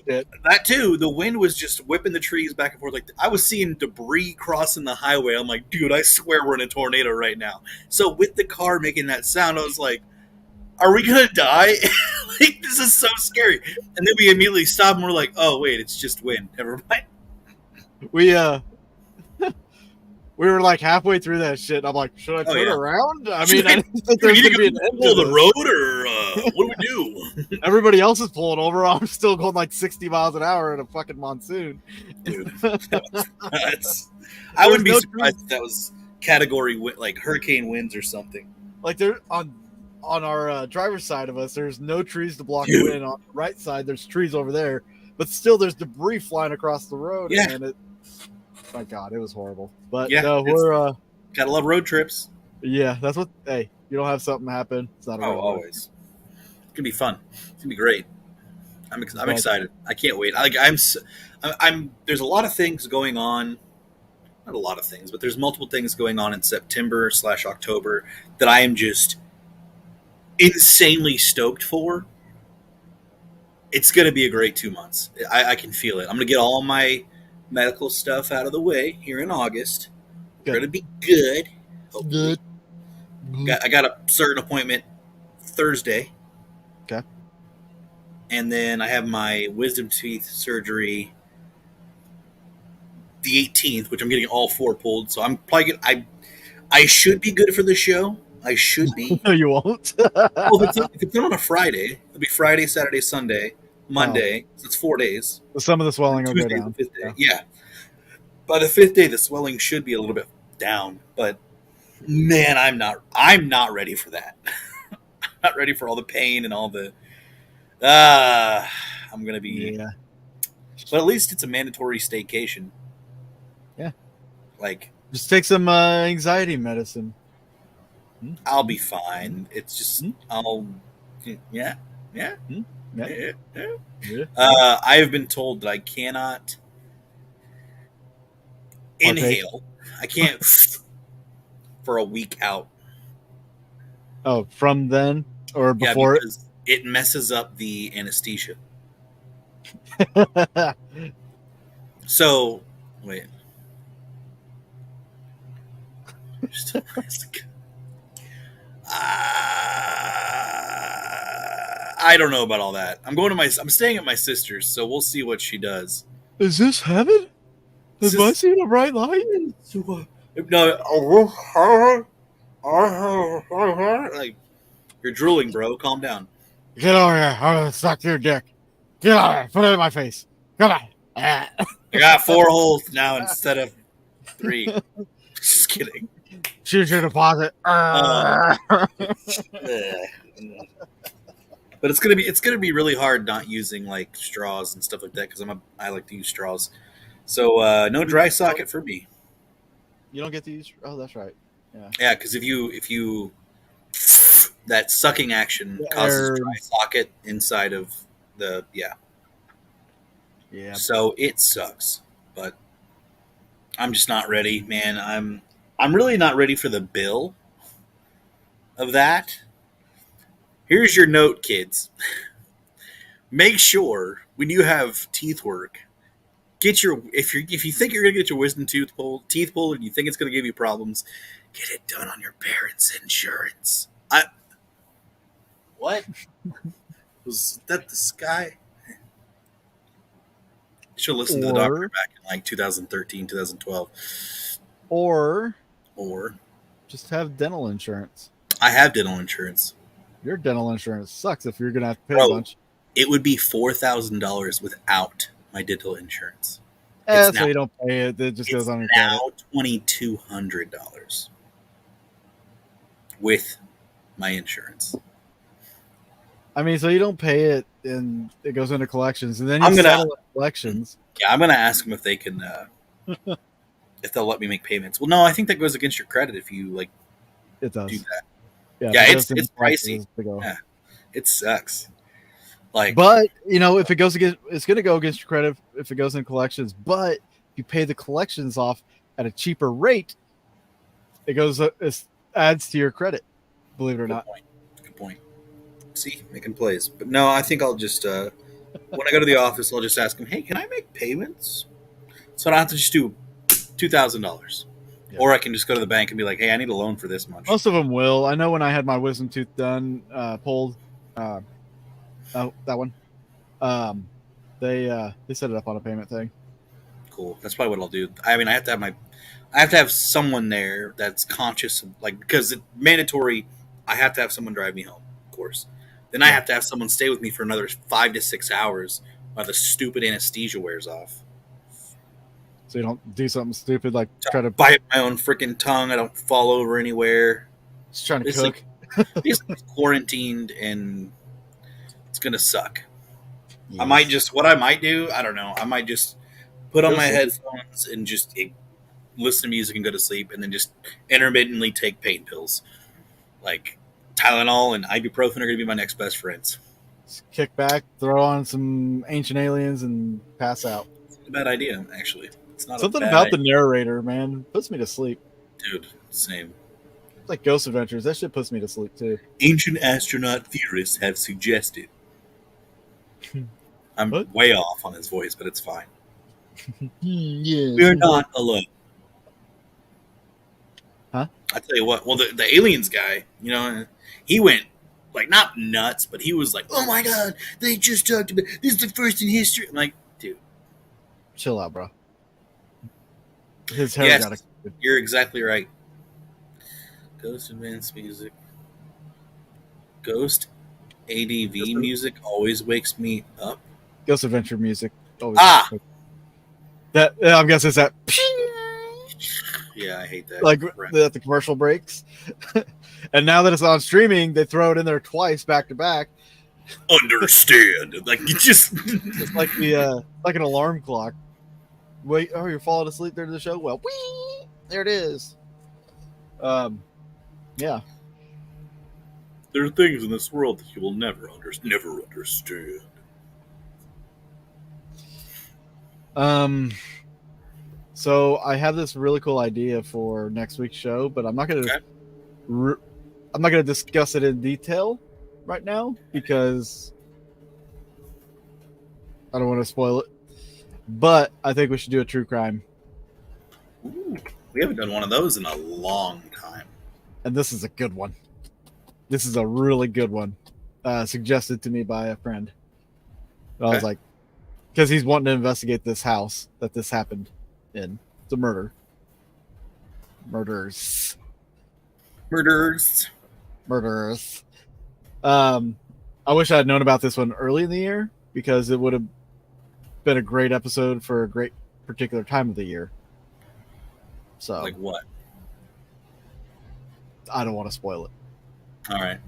rain. That too. The wind was just whipping the trees back and forth. Like, I was seeing debris crossing the highway. I'm like, dude, I swear we're in a tornado right now. So with the car making that sound, I was like, are we gonna die? Like, this is so scary. And then we immediately stop and we're like, oh wait, it's just wind. Never mind. We were like halfway through that shit. And I'm like, should I turn around? I mean, I didn't think there's gonna be an end to the road, or what do we do? Everybody else is pulling over. I'm still going like 60 miles an hour in a fucking monsoon. Dude, I wouldn't be surprised if that was category like hurricane winds or something. Like, they're on our driver's side of us, there's no trees to block the wind. On the right side, there's trees over there, but still there's debris flying across the road. Yeah. And my God, it was horrible. But yeah, no, Gotta love road trips. Yeah, that's what. Hey, you don't have something happen. It's not a Oh, real road. always. It's gonna be fun. It's gonna be great. I'm But excited. I can't wait. I'm. There's a lot of things going on. Not a lot of things, but there's multiple things going on in September/October that I am just insanely stoked for. It's gonna be a great 2 months. I can feel it. I'm gonna get all my medical stuff out of the way here in August. We're good, gonna be good. good, Hopefully, good. I got a certain appointment Thursday, Okay. and then I have my wisdom teeth surgery the 18th, which I'm getting all four pulled. So I'm probably I should be good for the show. I should be. No, you won't. Well, if it's not on a Friday, it'll be Friday, Saturday, Sunday, Oh, Monday. So it's 4 days. some of the And swelling will go Tuesday is the down. fifth Yeah. day. Yeah. By the fifth day, the swelling should be a little bit down. But man, I'm not ready for that. Not ready for all the pain and all the. Ah, I'm gonna be. Yeah. But at least it's a mandatory staycation. Yeah. Like Just take some anxiety medicine. Hmm? I'll be fine. It's just Hmm? I'll. Yeah. Yeah. Hmm? Yeah. Yeah. Yeah. Yeah. I have been told that I cannot Partake. inhale. I can't for a week out. Oh, from then or Yeah, before because it messes up the anesthesia. it? So wait. I don't know about all that. I'm staying at my sister's, so we'll see what she does. Is this heaven? It's Have I just, seen a bright light? no, like you're drooling, bro. Calm down. Get over here. I'm gonna suck your dick. Get over here. Put it in my face. Come on. I got 4 holes now instead of 3. Just kidding. Choose your deposit. But it's gonna be really hard not using like straws and stuff like that because I like to use straws. So no dry socket for me. You don't get to use. Oh, that's right. Yeah. Yeah, because if you that sucking action The causes air. dry socket inside of the Yeah. So it sucks, but I'm just not ready, man. I'm really not ready for the bill of that. Here's your note, kids. Make sure when you have teeth work, if you think you're gonna get your wisdom teeth pulled, and you think it's gonna give you problems, get it done on your parents' insurance. What was that? The sky? Should listen to the doctor Or back in like 2013, 2012. or Or just have dental insurance. I have dental insurance. Your dental insurance sucks if you're gonna have to pay a Bro, bunch. it would be $4,000 without my dental insurance. It's So now you don't pay it. It just it's goes on your credit. now $2,200 with my insurance. I mean, so you don't pay it, and it goes into collections, and then you I'm gonna settle at collections. Yeah, I'm gonna ask them if they can if they'll let me make payments. Well, no, I think that goes against your credit if you like It does. do that. Yeah, Yeah, if it it's goes into pricey. collections, they go. Yeah. It sucks. Like, But if it goes against, it's going to go against your credit if it goes in collections. But if you pay the collections off at a cheaper rate, it goes it adds to your credit. Believe it or good not. point. Good point. See, making plays. But no, I think I'll just when I go to the office, I'll just ask them, "Hey, can I make payments?" So I don't have to just do $2,000, Yeah. or I can just go to the bank and be like, "Hey, I need a loan for this much." Most of them will. I know when I had my wisdom tooth pulled, that one, they set it up on a payment thing. Cool. That's probably what I'll do. I mean, I have to have someone there that's conscious of, like, because it's mandatory. I have to have someone drive me home, of course. Then I have to have someone stay with me for another 5 to 6 hours while the stupid anesthesia wears off. So you don't do something stupid like So try to bite my own freaking tongue. I don't fall over anywhere. just trying to It's cook. Basically quarantined, and it's gonna suck. I Yes. might just what I might do. I don't know. I might just put on Go my sleep. headphones and just listen to music and go to sleep, and then just intermittently take pain pills. Like Tylenol and ibuprofen are going to be my next best friends. Just kick back, throw on some Ancient Aliens, and pass out. It's not a bad idea, actually. It's not a Something bad about the idea, narrator, man, puts me to sleep. dude. Same. It's like Ghost Adventures. That shit puts me to sleep too. Ancient astronaut theorists have suggested. I'm What? way off on his voice, but it's fine. Yeah. We're not alone. Huh? I tell you what. Well, the aliens guy, he went like not nuts, but he was like, "Oh my god, they just talked about this is the first in history." I'm like, dude, Chill out, bro. His hair yes, got you're exactly right. Ghost advanced music, Ghost ADV music always wakes me up. Ghost Adventure music. Always that I'm guessing it's that. Yeah, I hate that. Like the commercial breaks. And now that it's on streaming, they throw it in there twice back to back. Understand, like you just It's like like an alarm clock. Wait, oh, you're falling asleep during the show? Well, whee! There it is. Yeah. There are things in this world that you will never understand. So I have this really cool idea for next week's show, but I'm not gonna I'm not gonna discuss it in detail right now because I don't want to spoil it. But I think we should do a true crime. Ooh, we haven't done one of those in a long time. And this is a good one. This is a really good one. Suggested to me by a friend. I was like, because he's wanting to investigate this house that this happened in. It's a murder. Murders. I wish I had known about this one early in the year because it would have been a great episode for a great particular time of the year. So, like what? I don't want to spoil it. All right.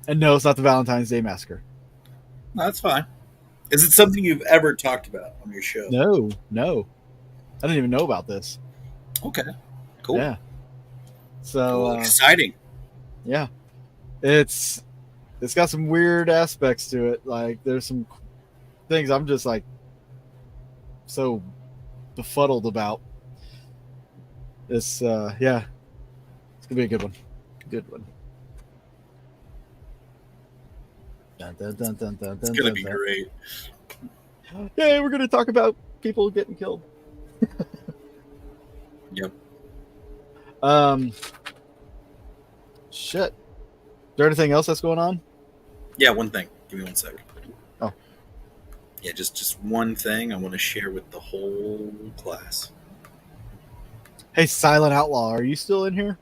And no, it's not the Valentine's Day Massacre. No, that's fine. Is it something you've ever talked about on your show? No. I didn't even know about this. Okay. Cool. Yeah. So exciting. Yeah. It's got some weird aspects to it. Like there's some things I'm just like so befuddled about. It's yeah. It's gonna be a good one. Good one. Dun, dun, dun, dun, dun, It's gonna be great. Yeah, we're gonna talk about people getting killed. Yep. Shit. Is there anything else that's going on? Yeah, one thing. Give me 1 second. Oh. Yeah, just one thing I want to share with the whole class. Hey, Silent Outlaw, are you still in here?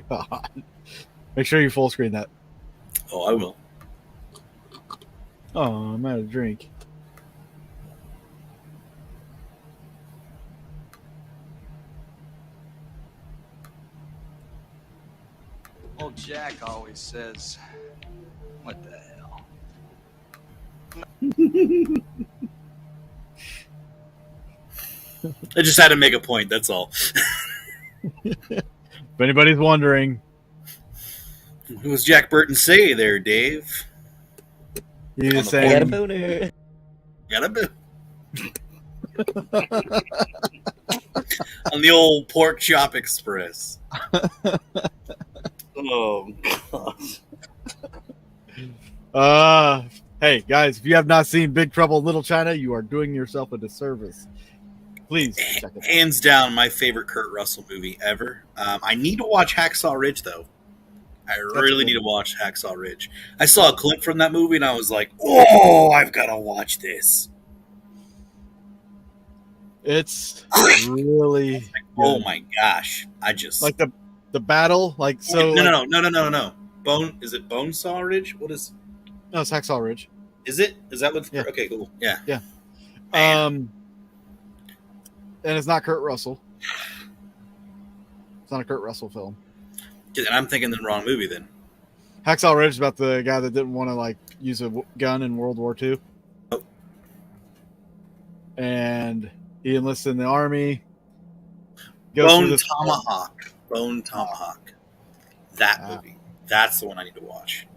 God. Make sure you full screen that. Oh, I will. Oh, I'm out of drink. Old Jack always says, what the hell? I just had to make a point, that's all. If anybody's wondering, What was Jack Burton say there, Dave? he's the saying, I got a boner. Got a bit. On the old Pork Chop Express. Oh, God. Hey, guys, if you have not seen Big Trouble in Little China, you are doing yourself a disservice. Please check it out. Hands down, my favorite Kurt Russell movie ever. I need to watch Hacksaw Ridge, though. I really need to watch Hacksaw Ridge. I saw a clip from that movie, and I was like, oh, I've got to watch this. It's really Oh, my gosh. I just... like the battle, like so. No. Is it Bonesaw Ridge? What is... No, it's Hacksaw Ridge. Is it? Is that what... Yeah. Okay, cool. Yeah. And it's not Kurt Russell. It's not a Kurt Russell film. And I'm thinking the wrong movie then. Hacksaw Ridge is about the guy that didn't want to like use a gun in World War II, and he enlisted in the army. Goes through Bone this. Tomahawk. Bone Tomahawk. That movie. That's the one I need to watch.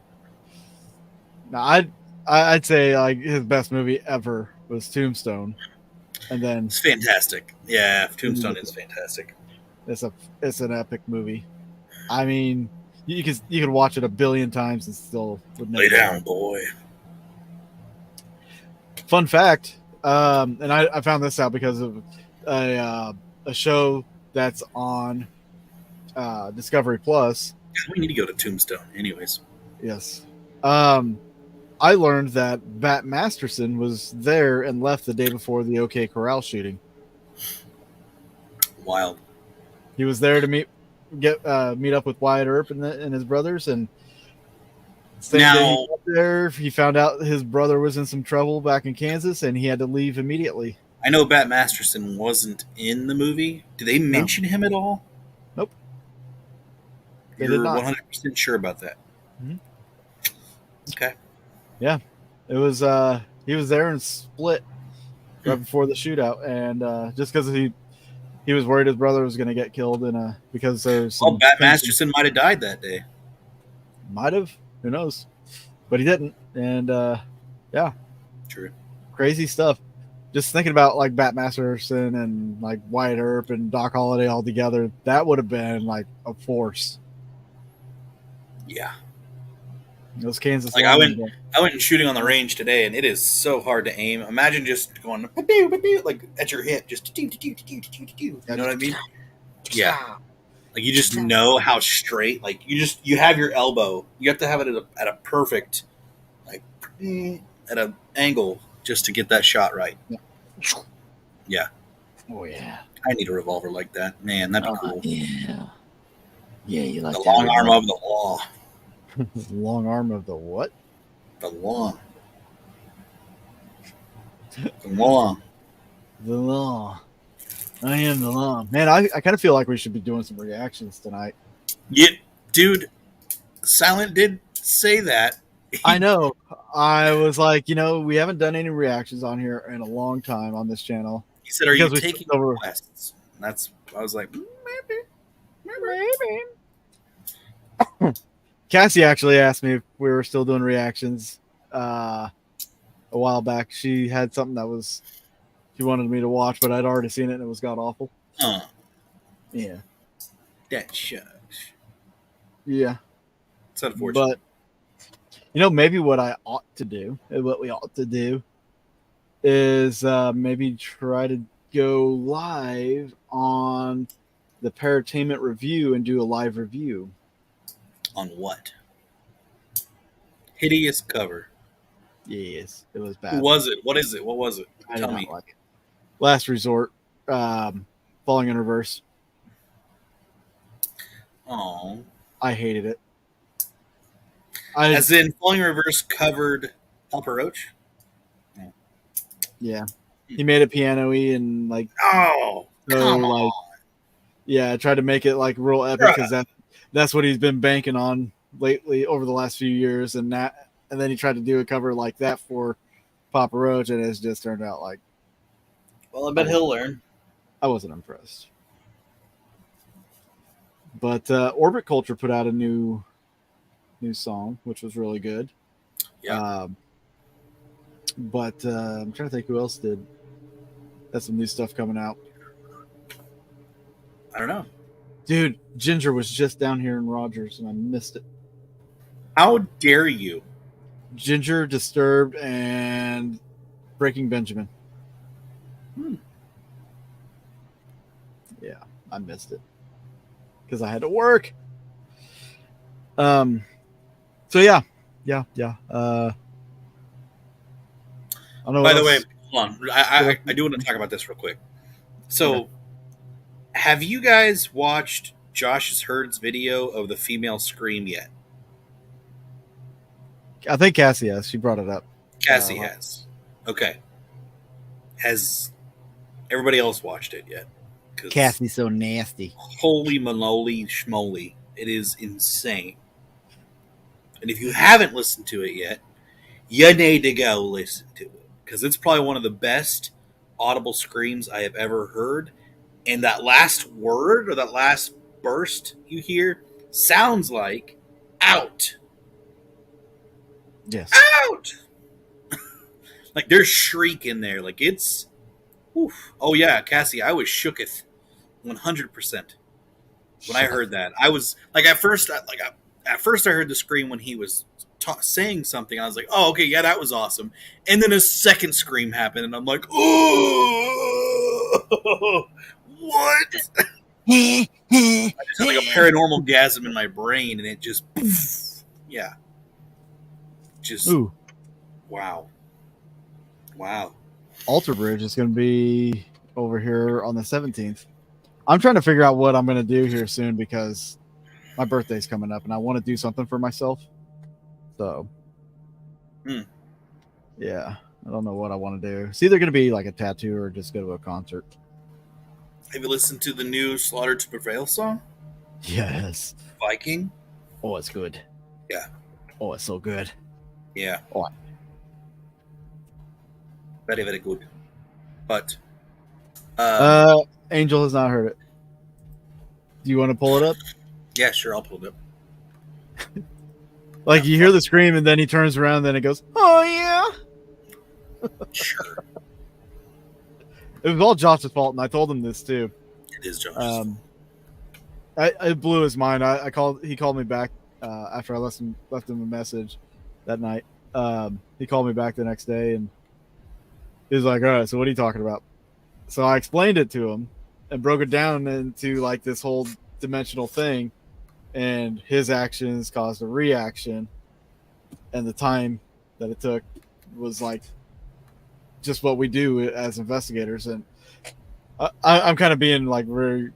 Now, I'd say like his best movie ever was Tombstone, and then It's fantastic. Yeah, Tombstone is fantastic. it's an epic movie. I mean, you could watch it a billion times and still would never. Lay down, boy. Fun fact, and I found this out because of a show that's on Discovery Plus. We need to go to Tombstone, anyways. Yes. I learned that Bat Masterson was there and left the day before the OK Corral shooting. Wild. He was there to meet up with Wyatt Earp and his brothers, and same day he got there, he found out his brother was in some trouble back in Kansas, and he had to leave immediately. I know Bat Masterson wasn't in the movie. Did they mention him at all? Nope. You're 100% sure about that? Mm-hmm. Okay. Yeah, it was. He was there in Split right before the shootout, and just because he was worried his brother was going to get killed, because there's. Well, Bat Masterson might have died that day. Might have. Who knows? But he didn't, and yeah. True. Crazy stuff. Just thinking about like Bat Masterson and like Wyatt Earp and Doc Holliday all together, that would have been like a force. Yeah. Those Kansas. Like I went shooting on the range today, and it is so hard to aim. Imagine just going like at your hip, just you know what I mean? Yeah. Like you just know how straight. Like you have your elbow. You have to have it at a perfect, like at an angle just to get that shot right. Yeah. Oh yeah. I need a revolver like that, man. That'd be cool. Yeah. Yeah, you like the long arm of the law. The long arm of the what? The law. The law. The law. I am the law. Man, I kind of feel like we should be doing some reactions tonight. Yeah, dude. Silent did say that. I know. I was like, we haven't done any reactions on here in a long time on this channel. He said, "Are you taking requests?" And I was like, maybe. Cassie actually asked me if we were still doing reactions a while back. She had something that she wanted me to watch, but I'd already seen it and it was god awful. Yeah. That shucks. Yeah. It's unfortunate. But maybe what we ought to do is maybe try to go live on the Paratainment Review and do a live review. On what? Hideous cover. Yes, it was bad. Who was it? What is it? What was it? Tell me. Like Last Resort, Falling in Reverse. Oh, I hated it. As in, Falling in Reverse covered Papa Roach? Yeah. He made it piano-y and like... Oh, come on. Yeah, I tried to make it like real epic because that's what he's been banking on lately over the last few years, and then he tried to do a cover like that for Papa Roach, and it's just turned out like... Well, I bet he'll learn. I wasn't impressed. But Orbit Culture put out a new song, which was really good. Yeah. But I'm trying to think who else did. That's some new stuff coming out. I don't know. Dude, Ginger was just down here in Rogers, and I missed it. How dare you? Ginger, Disturbed, and Breaking Benjamin. Yeah, I missed it because I had to work. So yeah. I don't know. By the way, hold on. I do want to talk about this real quick. So, have you guys watched Josh's Hurd's video of the female scream yet? I think Cassie has. She brought it up. Cassie has. Okay. Has everybody else watched it yet? Cassie's so nasty. Holy moly schmoly. It is insane. And if you haven't listened to it yet, you need to go listen to it because it's probably one of the best audible screams I have ever heard. And that last word or that last burst you hear sounds like out, Yes. out. Like there's shriek in there. Like it's, oof. Oh yeah, Cassie, I was shooketh 100% when I heard that. I was like at first I heard the scream when he was saying something. I was like, oh okay, yeah, that was awesome. And then a second scream happened, and I'm like, oh, what? I just had like a paranormal gasm in my brain, and it just, yeah, just Ooh, wow, wow. Alter Bridge is going to be over here on the 17th. I'm trying to figure out what I'm going to do here soon because my birthday's coming up and I want to do something for myself. So, yeah, I don't know what I want to do. It's either going to be like a tattoo or just go to a concert. Have you listened to the new Slaughter to Prevail song? Yes. Viking? Oh, it's good. Yeah. Oh, it's so good. Yeah. Oh. Very, very good. But Angel has not heard it. Do you want to pull it up? yeah, sure, I'll pull it up. Like you hear the scream and then he turns around and then it goes, oh yeah. Sure. It was all Josh's fault, and I told him this too. It is Josh. It blew his mind. He called me back after I left him a message that night. He called me back the next day and he was like, all right, so what are you talking about? So I explained it to him and broke it down into like this whole dimensional thing, and his actions caused a reaction, and the time that it took was like just what we do as investigators. And I'm kind of being like very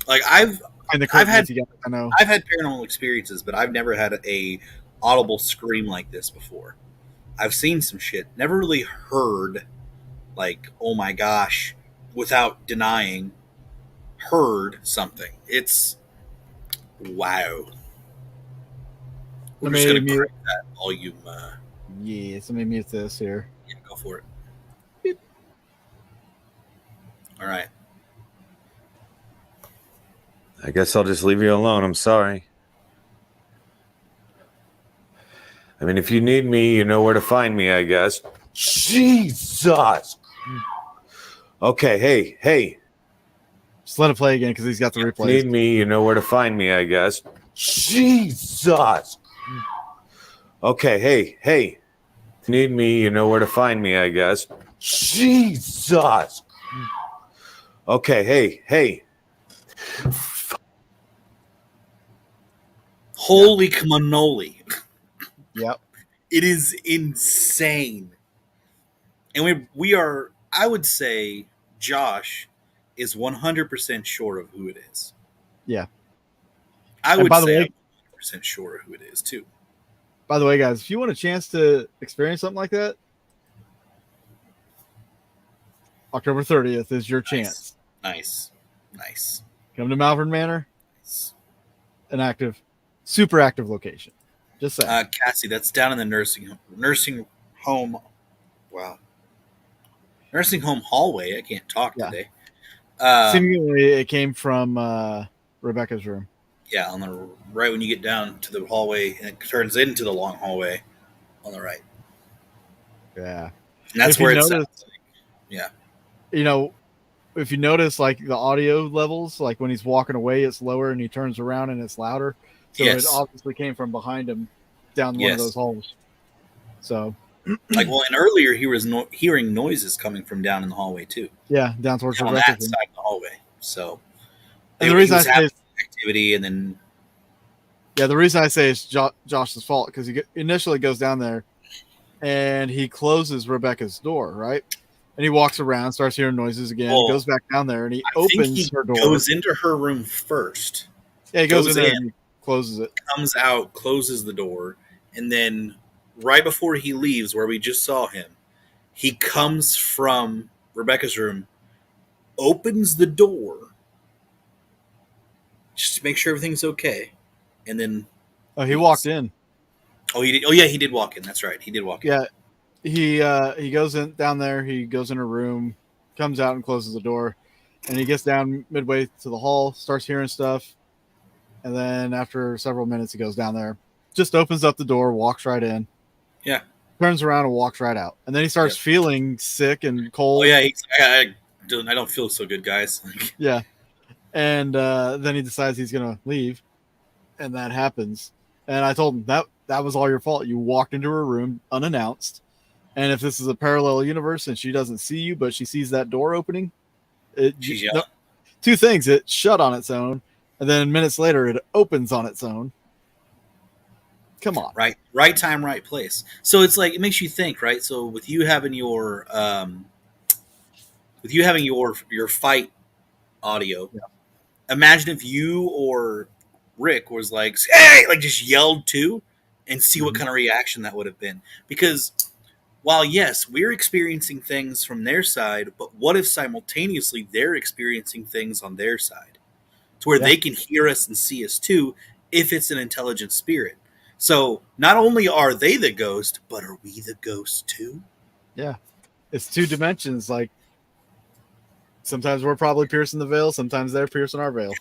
Like I've had together. I know I've had paranormal experiences, but I've never had a audible scream like this before. I've seen some shit, never really heard like, oh my gosh, without denying, heard something. It's wow. We're just gonna crank that volume. Yes, let me mute this here. Yeah, go for it. Beep. All right. I guess I'll just leave you alone. I'm sorry. I mean, if you need me, you know where to find me, I guess. Jesus! Okay, hey. Just let it play again because he's got the If you replays. need me, you know where to find me, I guess. Jesus! Okay, hey. If you need me, you know where to find me, I guess. Jesus! Okay, hey. Holy cannoli. Yep. It is insane. And we are, I would say, Josh is 100% sure of who it is. Yeah. I And would by the say way- I'm 100% sure of who it is, too. By the way, guys, if you want a chance to experience something like that, October 30th is your chance. Nice. Come to Malvern Manor, Nice. an super active location. Just saying. Cassie, that's down in the nursing home. Wow. Nursing home hallway. I can't talk Yeah. today. Seemingly, it came from Rebecca's room. Yeah, on the right when you get down to the hallway, and it turns into the long hallway on the right. Yeah. And that's If you where it notice- sounds like. Yeah. You know, if you notice, like the audio levels, like when he's walking away, it's lower, and he turns around and it's louder. So Yes. it obviously came from behind him down one Yes. of those holes. So Like, well, and earlier he was hearing noises coming from down in the hallway, too. yeah, down towards On Rebecca's that room. side of the hallway. So, And the reason I was say having is, activity, and then the reason I say it's Josh's fault because he initially goes down there and he closes Rebecca's door, right? And he walks around, starts hearing noises again, Well, goes back down there, and he I think opens he her door. goes into her room first, Yeah, he goes goes in there in. and he closes it. comes out, closes the door, and then right before he leaves, where we just saw him, he comes from Rebecca's room, opens the door just to make sure everything's okay, and then Oh, he walked in. Oh, he did. Oh, yeah, he did walk in. That's right. He did walk in. Yeah, he goes in down there. He goes in a room, comes out and closes the door, and he gets down midway to the hall, starts hearing stuff, and then after several minutes, he goes down there, just opens up the door, walks right in, Yeah. turns around and walks right out, and then he starts Yeah. feeling sick and Oh, cold. yeah. I don't feel so good, guys. Yeah, and then he decides he's gonna leave, and that happens. And I told him that was all your fault. You walked into her room unannounced. And if this is a parallel universe and she doesn't see you, but she sees that door opening, She's no, yelling. two things: it shut on its own, and then minutes later it opens on its own. Come on, Right time, right place. So it's like it makes you think, right? So with you having your fight audio, Yeah. imagine if you or Rick was like, "Hey!" like just yelled too, and see what Mhm. kind of reaction that would have been. Because while yes, we're experiencing things from their side, but what if simultaneously they're experiencing things on their side, to where Yeah. they can hear us and see us too, if it's an intelligent spirit. So not only are they the ghost, but are we the ghost too? Yeah, it's two dimensions. Like sometimes we're probably piercing the veil, sometimes they're piercing our veil.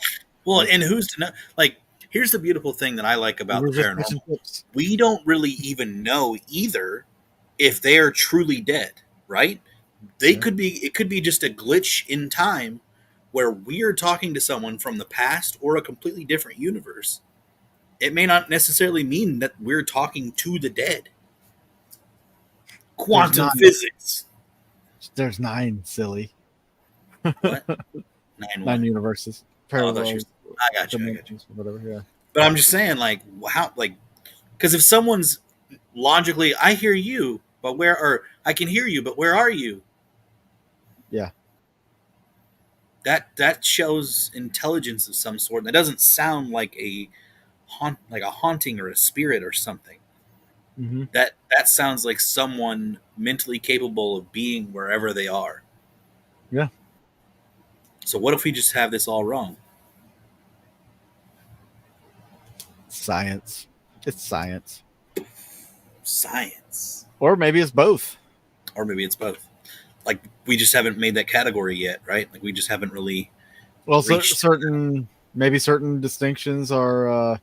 Well, Like, and who's to know? Like, here's the beautiful thing that I like about we're the just catching paranormal. tips. We don't really even know either if they are truly dead, right? They Yeah. could be, it could be just a glitch in time where we are talking to someone from the past or a completely different universe. It may not necessarily mean that we're talking to the dead. There's Quantum nine. physics. There's nine. Silly. What? Nine Nine what? universes, Oh, those parallel I got you. I got you. dimensions, whatever. Yeah. But I'm just saying, like, how, like, because if someone's logically, I hear you, but where, or I can hear you, but where are you? Yeah. That shows intelligence of some sort. That doesn't sound like like a haunting or a spirit or something. Mm-hmm. That sounds like someone mentally capable of being wherever they are. Yeah. So what if we just have this all wrong? Science. It's science. Science. Or maybe it's both. Or maybe it's both. Like we just haven't made that category yet, right? Like we just haven't really Well, reached. certain distinctions are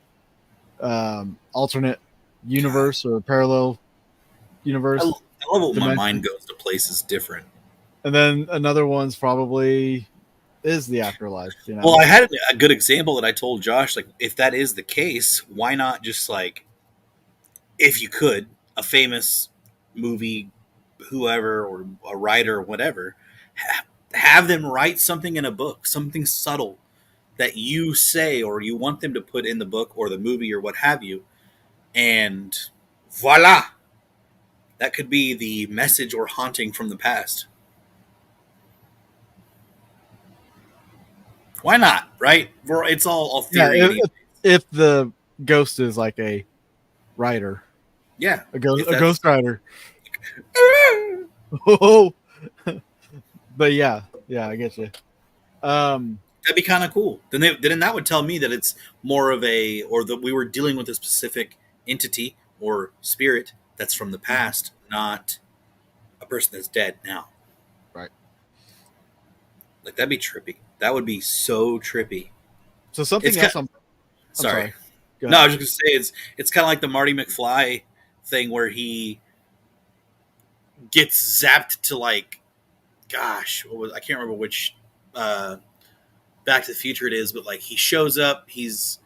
alternate God, universe or parallel I, universe I love when my dimension, mind goes to places different. and then another one's probably is the afterlife. You know, Well, I had a good example that I told Josh. Like, if that is the case, why not just like, if you could, a famous movie, whoever, or a writer, or whatever, have them write something in a book, something subtle that you say or you want them to put in the book or the movie or what have you, and voila, that could be the message or haunting from the past. Why not? Right? It's all yeah. theory. If the ghost is like a writer, Yeah. If a that's ghost writer. Oh, but yeah, I get you. that'd be kind of cool. Then that would tell me that it's more of a, or that we were dealing with a specific entity or spirit that's from the past, not a person that's dead now. Right. Like that'd be trippy. That would be so trippy. So something It's else. kind. I'm Sorry. sorry. Go No, I ahead. was just gonna say it's kind of like the Marty McFly thing where he gets zapped to like, gosh, I can't remember which uh, Back to the Future it is, but like he shows up, he's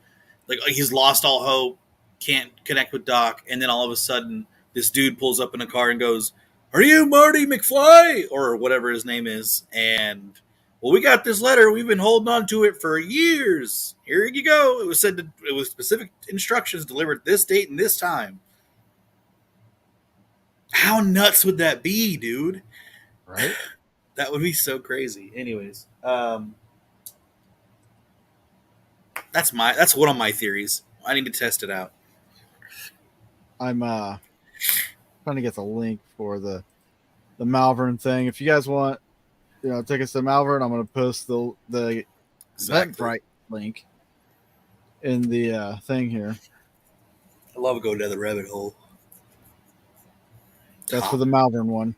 lost all hope, can't connect with Doc, and then all of a sudden this dude pulls up in a car and goes, "Are you Marty McFly?" or whatever his name is, and well, we got this letter. We've been holding on to it for years. Here you go. It was said that it was specific instructions delivered this date and this time. How nuts would that be, dude? Right. That would be so crazy. Anyways, that's one of my theories. I need to test it out. I'm trying to get the link for the Malvern thing. If you guys want, tickets to Malvern, I'm going to post the Exactly. Eventbrite link in the thing here. I love going down the rabbit hole. That's for the Malvern one.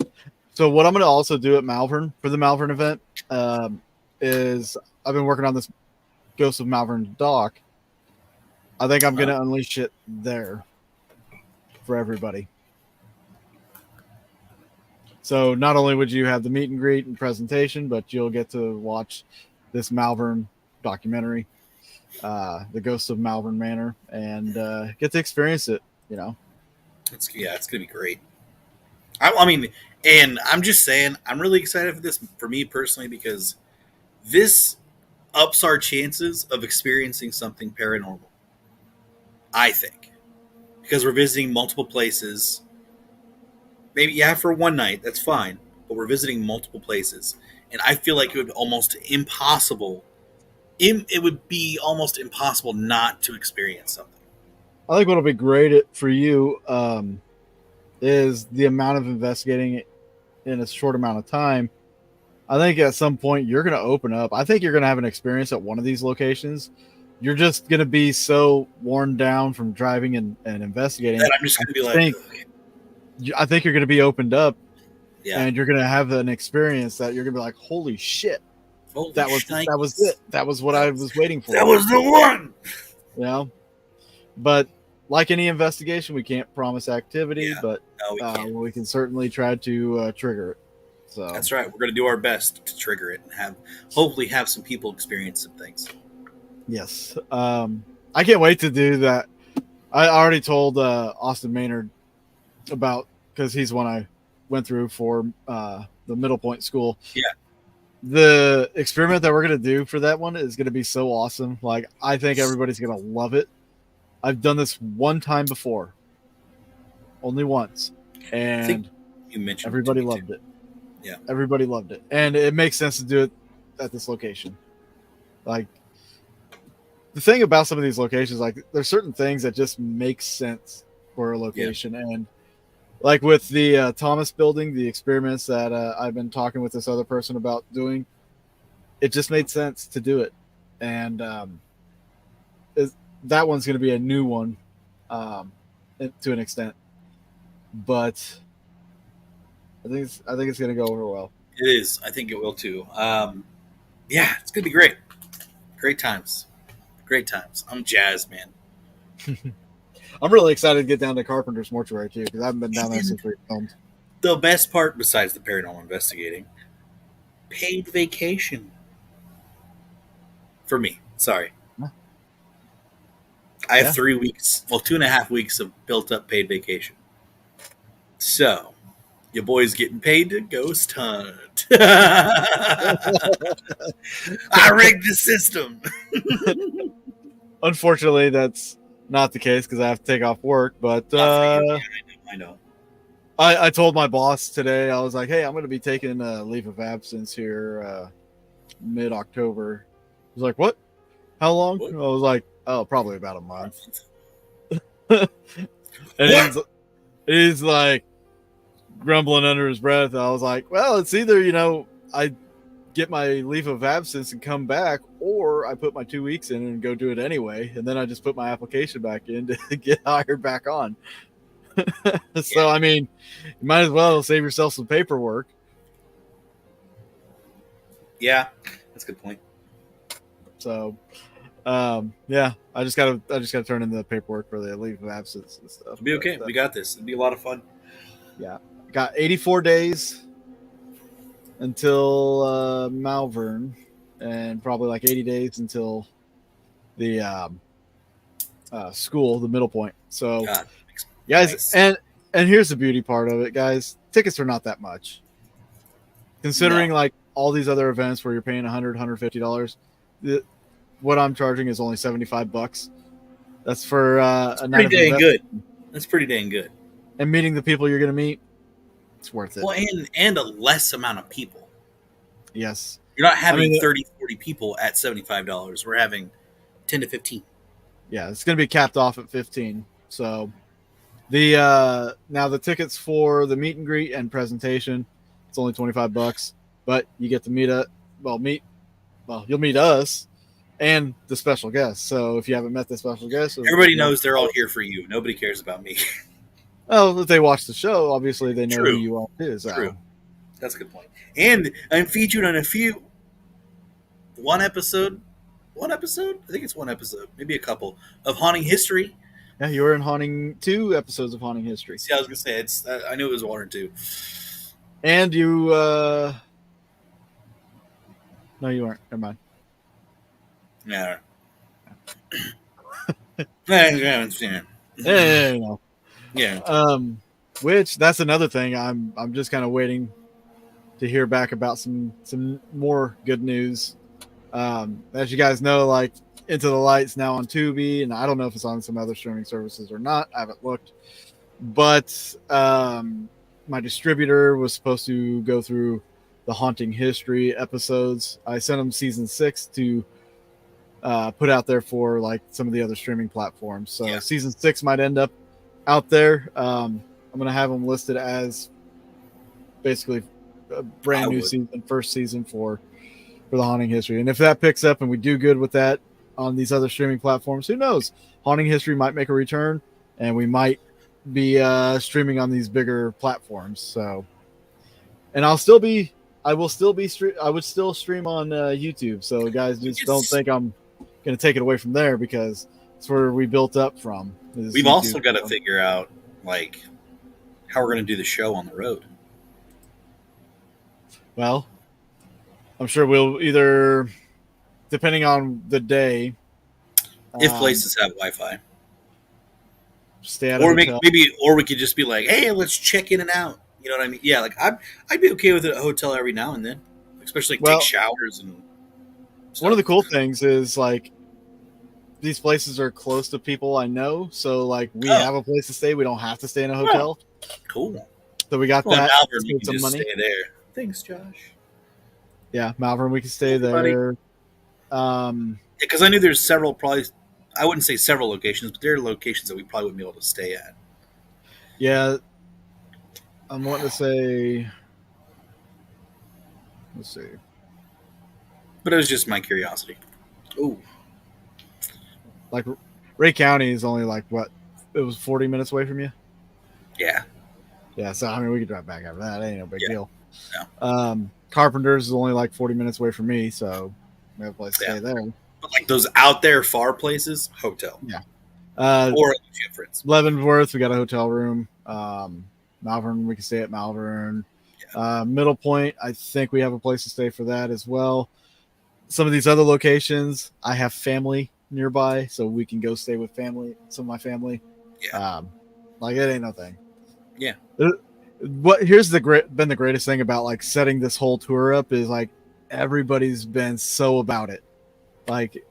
So what I'm going to also do at Malvern for the Malvern event is I've been working on this Ghost of Malvern dock. I think I'm going to unleash it there for everybody. So not only would you have the meet and greet and presentation, but you'll get to watch this Malvern documentary, The Ghost of Malvern Manor, and get to experience it, you know. It's going to be great. I mean, and I'm just saying, I'm really excited for this, for me personally, because this ups our chances of experiencing something paranormal. I think. Because we're visiting multiple places. Maybe, for one night, that's fine. But we're visiting multiple places. And I feel like it would be almost impossible not to experience something. I think what'll be great for you is the amount of investigating in a short amount of time. I think at some point you're going to open up. I think you're going to have an experience at one of these locations. You're just going to be so worn down from driving and investigating. That I'm just going to be like, I think you're going to be opened up, yeah, and you're going to have an experience that you're going to be like, holy shit. That was it. That was what I was waiting for. That was the one. You know? But like any investigation, we can't promise activity, but we can certainly try to trigger it. So that's right. We're going to do our best to trigger it and hopefully have some people experience some things. Yes. I can't wait to do that. I already told Austin Maynard about, because he's one I went through for the Middle Point School. Yeah. The experiment that we're going to do for that one is going to be so awesome. Like, I think everybody's going to love it. I've done this one time before, only once, and you mentioned everybody loved it. Yeah, everybody loved it, and it makes sense to do it at this location. Like, the thing about some of these locations, like, there's certain things that just make sense for a location, and like with the Thomas building, the experiments that I've been talking with this other person about doing, it just made sense to do it, and that one's going to be a new one to an extent, but I think it's going to go over well. It is. I think it will too. Yeah, it's going to be great. Great times. I'm jazzed, man. I'm really excited to get down to Carpenter's Mortuary too, because I haven't been down there since we filmed. The best part, besides the paranormal investigating, paid vacation. For me, sorry. I have 3 weeks, 2.5 weeks of built-up paid vacation. So, your boy's getting paid to ghost hunt. I rigged the system. Unfortunately, that's not the case because I have to take off work. But I know. I told my boss today, I was like, hey, I'm going to be taking a leave of absence here mid-October. He was like, what? How long? What? I was like, oh, probably about a month. And he's like grumbling under his breath. I was like, well, it's either, I get my leave of absence and come back, or I put my 2 weeks in and go do it anyway. And then I just put my application back in to get hired back on. So, I mean, you might as well save yourself some paperwork. Yeah, that's a good point. So, yeah, I just gotta turn in the paperwork for the leave of absence and stuff. It'll be okay. We got this. It'll be a lot of fun. Yeah, got 84 days until Malvern, and probably like 80 days until the school, the Middle Point. So, guys, nice. and here's the beauty part of it, guys. Tickets are not that much, considering like all these other events where you're paying $100, $150. What I'm charging is only $75. That's for a night. Pretty dang good. That's pretty dang good. And meeting the people you're going to meet, it's worth it. Well, and a less amount of people. Yes. You're not having 30, 40 people at $75. We're having 10 to 15. Yeah, it's going to be capped off at 15. So now the tickets for the meet and greet and presentation, it's only $25, but you get to you'll meet us. and the special guest. So if you haven't met the special guest, Everybody knows they're all here for you. Nobody cares about me. Oh, if they watch the show, obviously they know who True. you all is. So. True. That's a good point. And I'm featured on one episode. One episode? I think it's one episode, maybe a couple of Haunting History. Yeah, you were in Haunting 2 episodes of Haunting History. See, I was gonna say it's. I knew it was 1 or 2. And you, no, you weren't. Never mind. Yeah. No. Yeah. Which that's another thing. I'm just kind of waiting to hear back about some more good news. As you guys know, like Into the Light's now on Tubi, and I don't know if it's on some other streaming services or not. I haven't looked, but my distributor was supposed to go through the Haunting History episodes. I sent them season 6 to put out there for like some of the other streaming platforms. So Yeah. season 6 might end up out there. I'm going to have them listed as basically a brand new season, first season for the Haunting History. And if that picks up and we do good with that on these other streaming platforms, who knows? Haunting History might make a return, and we might be streaming on these bigger platforms. So, and I would still stream on YouTube. So guys, just don't think I'm going to take it away from there, because it's where we built up from. We've also got to figure out like how we're going to do the show on the road. Well, I'm sure we'll either, depending on the day, If places have Wi-Fi, stay at or a hotel. or we could just be like, hey, let's check in and out. You know what I mean? Yeah, like I'd be okay with a hotel every now and then, especially take showers and stuff. One of the cool things is like these places are close to people I know, so like we have a place to stay. We don't have to stay in a hotel. Cool. So we got Well, that. Malvern, you can some just money. stay there. Thanks, Josh. Yeah, Malvern, we can stay there. Because I knew there's several, probably, I wouldn't say several locations, but there are locations that we probably wouldn't be able to stay at. Yeah, I'm wanting to say. Let's see. But it was just my curiosity. Ooh. Like Ray County is only like what? It was 40 minutes away from you. Yeah. Yeah, so I mean we could drive back after that. It ain't no big deal. No. Carpenter's is only like 40 minutes away from me, so we have a place to stay there. But like those out there far places, hotel. Yeah. Or if you have friends. Leavenworth, we got a hotel room. Malvern, we can stay at Malvern. Yeah. Middle Point, I think we have a place to stay for that as well. Some of these other locations, I have family nearby, so we can go stay with family. Some of my family. Yeah. Like it ain't no thing. Yeah. Here's the greatest thing about like setting this whole tour up is like everybody's been so about it. Like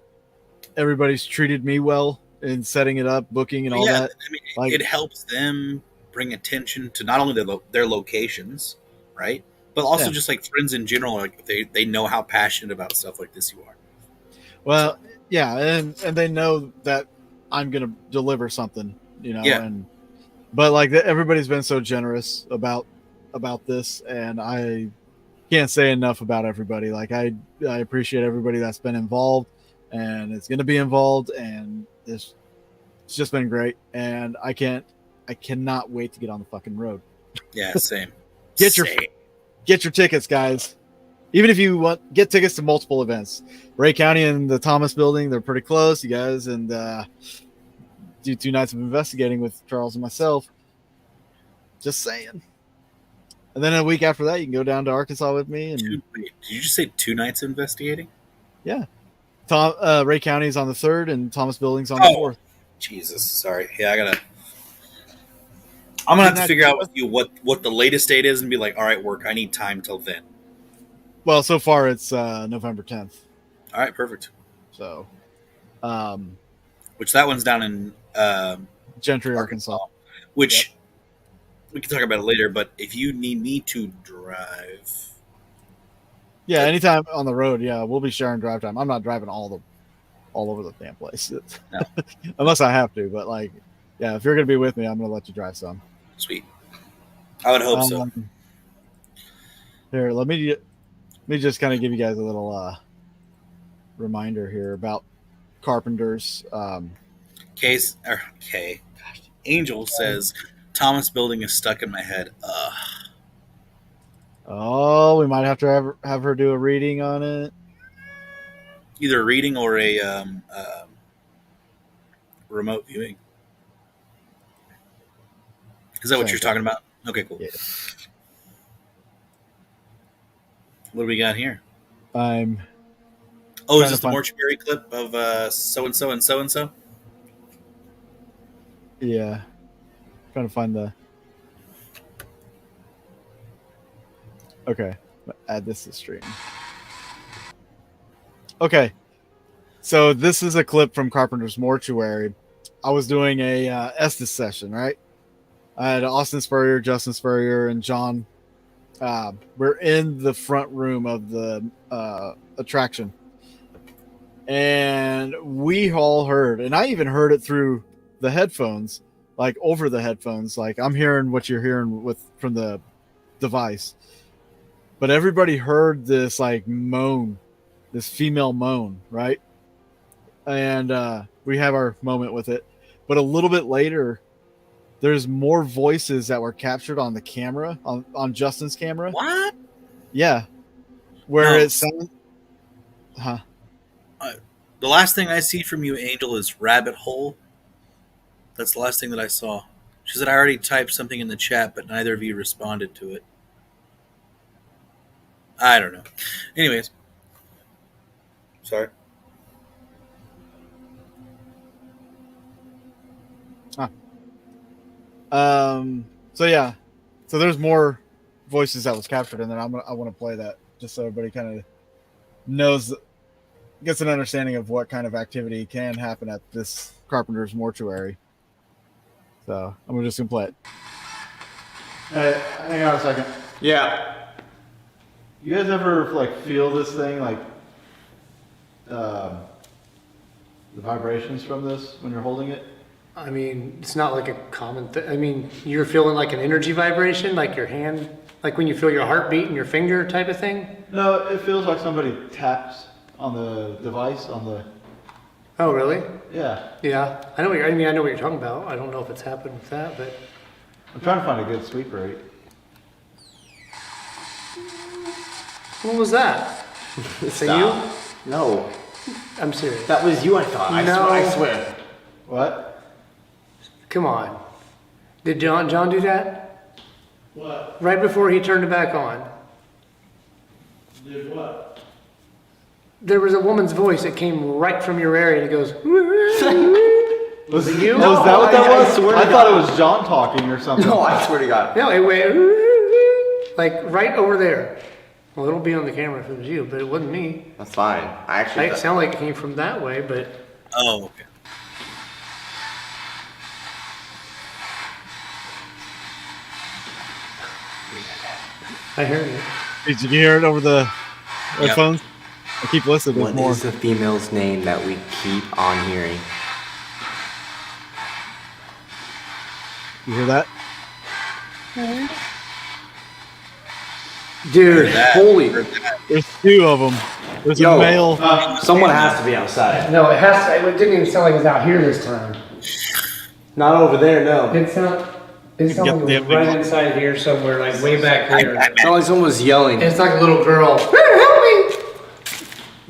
everybody's treated me well in setting it up, booking and all that. I mean, it helps them bring attention to not only their locations, right? But also just like friends in general. Like they know how passionate about stuff like this you are. Well, yeah, and they know that I'm gonna deliver something, you know. Yeah. But like everybody's been so generous about this, and I can't say enough about everybody. Like I appreciate everybody that's been involved and it's going to be involved, and it's just been great. And I cannot wait to get on the fucking road. Yeah, same. Get your tickets, guys. Even if you get tickets to multiple events. Ray County and the Thomas Building, they're pretty close, you guys, and do 2 nights of investigating with Charles and myself. Just saying. And then a week after that, you can go down to Arkansas with me. And did you just say 2 nights investigating? Yeah. Ray County is on the 3rd, and Thomas Building's on the 4th. Jesus, sorry. Yeah, I'm gonna have to figure out with you what the latest date is, and be like, all right, work. I need time till then. Well, so far it's November 10th. All right, perfect. So, which that one's down in Gentry, Arkansas. Which we can talk about it later. But if you need me to drive, yeah, anytime on the road, yeah, we'll be sharing drive time. I'm not driving all over the damn place, no. Unless I have to. But like, yeah, if you're gonna be with me, I'm gonna let you drive some. Sweet. I would hope so. Here, let me just kind of give you guys a little reminder here about Carpenter's. Angel says Thomas Building is stuck in my head. Oh, we might have to have her do a reading on it. Either a reading or a remote viewing. Is that what you're talking about? Okay, cool. Yeah. What do we got here? I'm. Oh, is this the mortuary clip of so and so and so and so? Yeah. Trying to find the. Okay. Add this to stream. Okay. So this is a clip from Carpenter's Mortuary. I was doing a Estes session, right? I had Austin Spurrier, Justin Spurrier, and John. We're in the front room of the attraction. And we all heard, and I even heard it through the headphones, like over the headphones. Like I'm hearing what you're hearing from the device. But everybody heard this like moan, this female moan, right? And we have our moment with it. But a little bit later, there's more voices that were captured on the camera, on Justin's camera. What? Yeah. Where it sounds... Huh? The last thing I see from you, Angel, is rabbit hole. That's the last thing that I saw. She said I already typed something in the chat, but neither of you responded to it. I don't know. Anyways. Sorry. So yeah, so there's more voices that was captured, and then I want to play that just so everybody kind of knows, gets an understanding of what kind of activity can happen at this Carpenter's Mortuary. So I'm just gonna play it. Hey, hang on a second. Yeah. You guys ever like feel this thing, like the vibrations from this when you're holding it? I mean, it's not like a common thing. I mean, you're feeling like an energy vibration, like your hand, like when you feel your heartbeat in your finger type of thing? No, it feels like somebody taps on the device on the... Oh, really? Yeah. Yeah. I know what you're talking about. I don't know if it's happened with that, but... I'm trying to find a good sweep rate. What was that? Is that you? No. I'm serious. That was you, I thought. No. I swear. What? Come on. Did John do that? What? Right before he turned it back on. Did what? There was a woman's voice that came right from your area and it goes... Was it you? Was that what that I was? swear to I thought God. it was John talking or something. No, I swear to God. No, it went... Like right over there. Well, it'll be on the camera if it was you, but it wasn't me. That's fine. I actually... It sounded like it came from that way, but... Oh, okay. I heard it. Did you hear it over the headphones? I keep listening. There's What more. is the female's name that we keep on hearing? You hear that? Dude, holy... There's two of them. There's Yo. a male. Someone has to be outside. No, it has to. It didn't even sound like it was out here this time. Not over there, no. It sounded get like it the was right inside here somewhere, like way back here. It sounded like someone was yelling. It's like a little girl. Help me!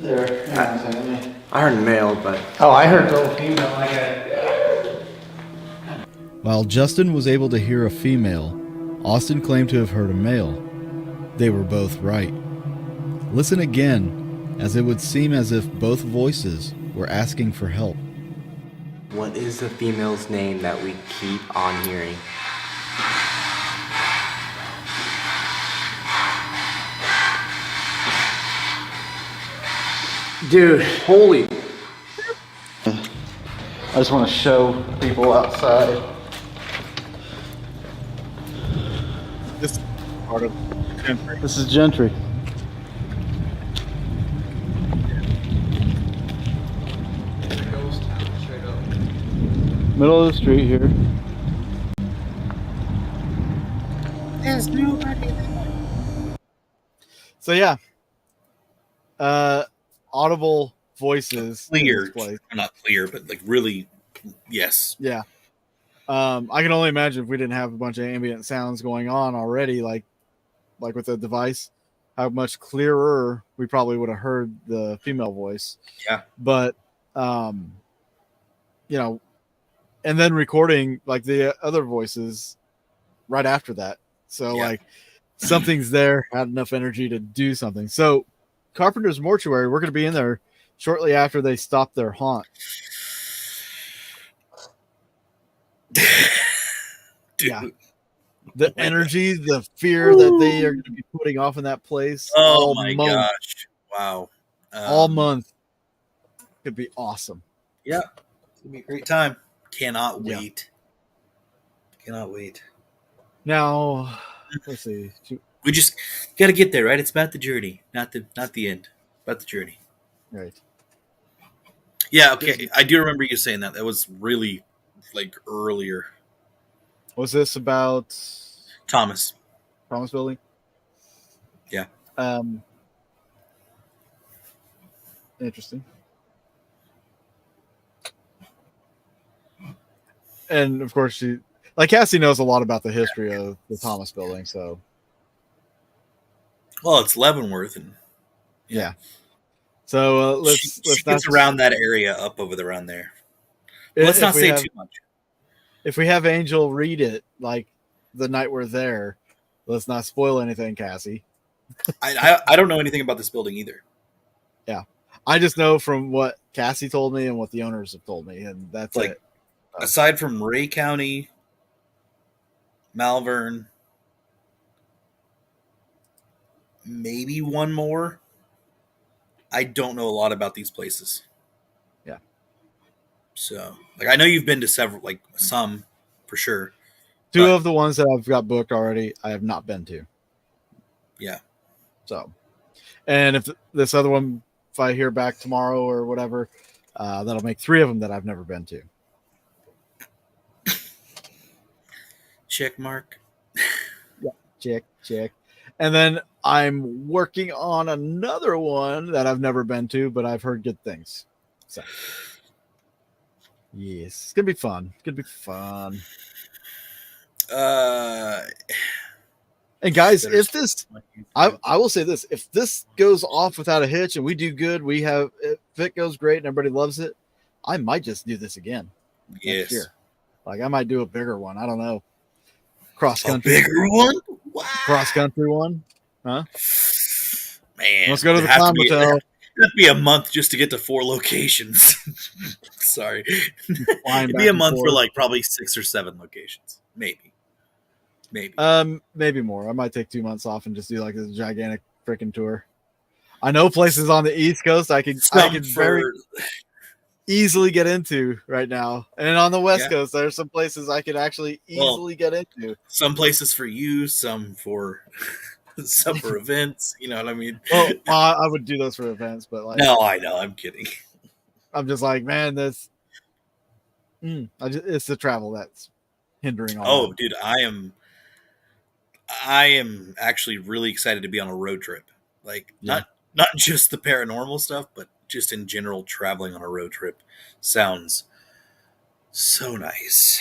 There. Hang on a second. I heard male, but... Oh, I heard the little female like a... While Justin was able to hear a female, Austin claimed to have heard a male. They were both right. Listen again, as it would seem as if both voices were asking for help. What is the female's name that we keep on hearing? Dude, Holy... I just want to show people outside. This is part of Gentry. This is Gentry. Middle of the street here. There's nobody there. So yeah, audible voices in this Clear, place. not clear, but like really, yes. Yeah. I can only imagine if we didn't have a bunch of ambient sounds going on already, like with the device, how much clearer we probably would have heard the female voice. Yeah. But you know, and then recording like the other voices right after that. So Yeah. like something's there, had enough energy to do something. So Carpenter's Mortuary, we're going to be in there shortly after they stop their haunt. Dude. Yeah. The my energy, the fear that they are going to be putting off in that place Oh all my month, gosh. Wow. all month could be awesome. Yeah. It's gonna be a great time. Cannot Yeah. wait. Cannot wait. Now, let's see. We just gotta get there, right? It's about the journey, not the end. About the journey. Right. Yeah, okay. I do remember you saying that. That was really like earlier. Was this about Thomas. Promise Building? Yeah. Interesting. And of course, Cassie knows a lot about the history of the Thomas Building, so Well, it's Leavenworth, and yeah. So let's she not gets around that area up over around there. if Let's not we say have- too much. If we have Angel read it like the night we're there, let's not spoil anything, Cassie. I don't know anything about this building either. I just know from what Cassie told me and what the owners have told me, and that's Like, it. aside from Ray County, Malvern, maybe one more. I don't know a lot about these places. Yeah. So, like, I know you've been to several, like some, for sure. Two but- of the ones that I've got booked already, I have not been to. Yeah. So, and if this other one, if I hear back tomorrow or whatever, that'll make 3 of them that I've never been to. Check mark. Check. And then I'm working on another one that I've never been to, but I've heard good things. So, yes, it's gonna be fun. It's gonna be fun. And guys, if this, I will say this: if this goes off without a hitch and we do good, if it goes great and everybody loves it, I might just do this again next Yes. year. Like I might do a bigger one. I don't know. Cross A country, bigger one? Wow. cross country one. Huh? Man. Let's go to the it'd have Con be- Motel. It'd be a month just to get to 4 locations. Sorry. Flying It'd back be a and month for forth. like probably 6 or 7 locations. Maybe. Maybe more. I might take 2 months off and just do like this gigantic freaking tour. I know places on the East Coast I could very easily get into right now, and on the West Yeah. Coast there's some places I could actually easily get into. Some places for you, some for some for events. You know what I mean? Well, I would do those for events, but like, No, I know. I'm kidding. I'm just like, man, it's the travel that's hindering all. Oh, that. dude, I am actually really excited to be on a road trip. Like not just the paranormal stuff, but just in general traveling on a road trip sounds so nice.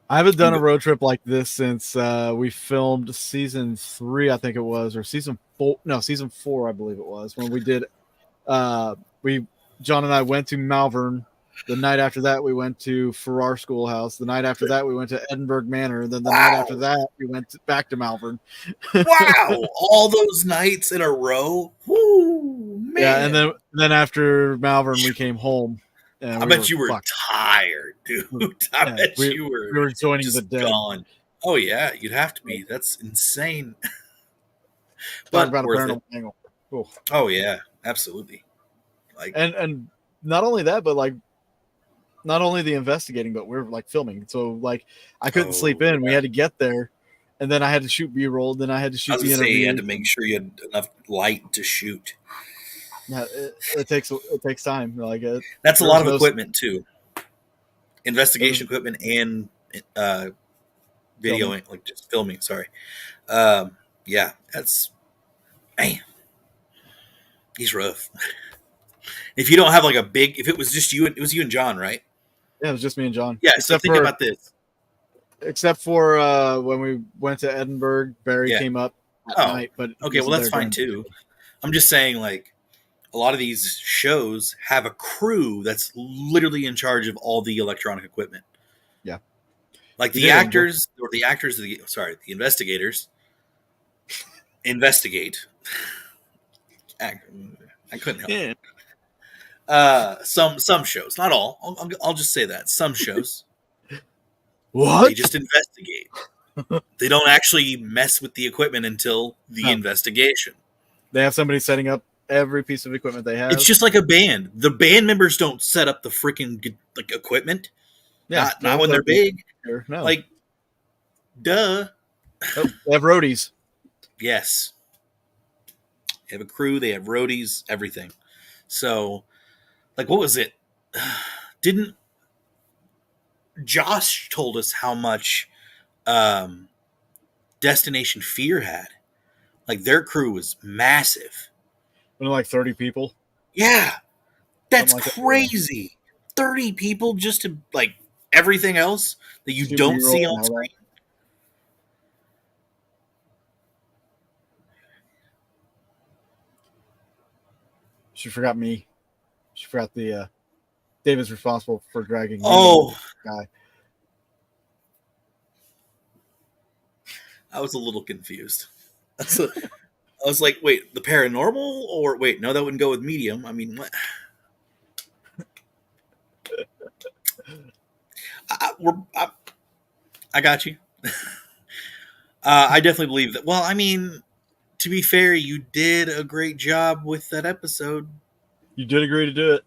I haven't done a road trip like this since we filmed season 3, I think it was, or season 4. No, season 4, I believe it was, when we did. John and I went to Malvern. The night after that, we went to Farrar Schoolhouse. The night after that, we went to Edinburgh Manor. Then the night after that, we went back to Malvern. Wow, all those nights in a row. Woo, man. Yeah, and then after Malvern, we came home. And I bet you were tired, dude. I bet we you were joining just the dead. gone. Oh yeah, you'd have to be. That's insane. Talk But about a worth it. paranormal angle. Cool. Oh yeah, absolutely. Like And not only that, but like not only the investigating, but we're like filming. So like I couldn't sleep in. We had to get there, and then I had to shoot B-roll. Then I had to I shoot was the gonna say, interview. you had to make sure you had enough light to shoot. Yeah, it takes time. Like That's a lot of there's no- equipment too. Investigation equipment and videoing, like just filming. Sorry. Yeah, that's man. He's rough. If you don't have like a big, if it was just you, it was you and John, right? Yeah, it was just me and John. Yeah. So think about this. Except for when we went to Edinburgh, Barry Yeah. came up at Oh, night. But he okay. Well, wasn't that's there fine during the too. day. I'm just saying, like, a lot of these shows have a crew that's literally in charge of all the electronic equipment. Yeah. Like We the did it. actors or the actors, the investigators investigate. I couldn't help it. Some shows, not all. I'll just say that some shows What? they just investigate. They don't actually mess with the equipment until the No. investigation. They have somebody setting up every piece of equipment they have. It's just like a band. The band members don't set up the freaking like equipment. Not when they're big. No. Like, duh. Nope. They have roadies. Yes. They have a crew. They have roadies. Everything. So, like, what was it? Didn't Josh told us how much Destination Fear had? Like, their crew was massive. Only like 30 people. Yeah, that's Something like that. crazy. 30 people just to like everything else that you Do don't B-roll see and on all screen. She forgot me. She forgot the David's responsible for dragging me. Oh, Guy. I was a little confused. I was like, wait, the paranormal, or wait, no, that wouldn't go with medium. I mean, what? I got you. I definitely believe that. Well, I mean, to be fair, you did a great job with that episode, You did agree to do it.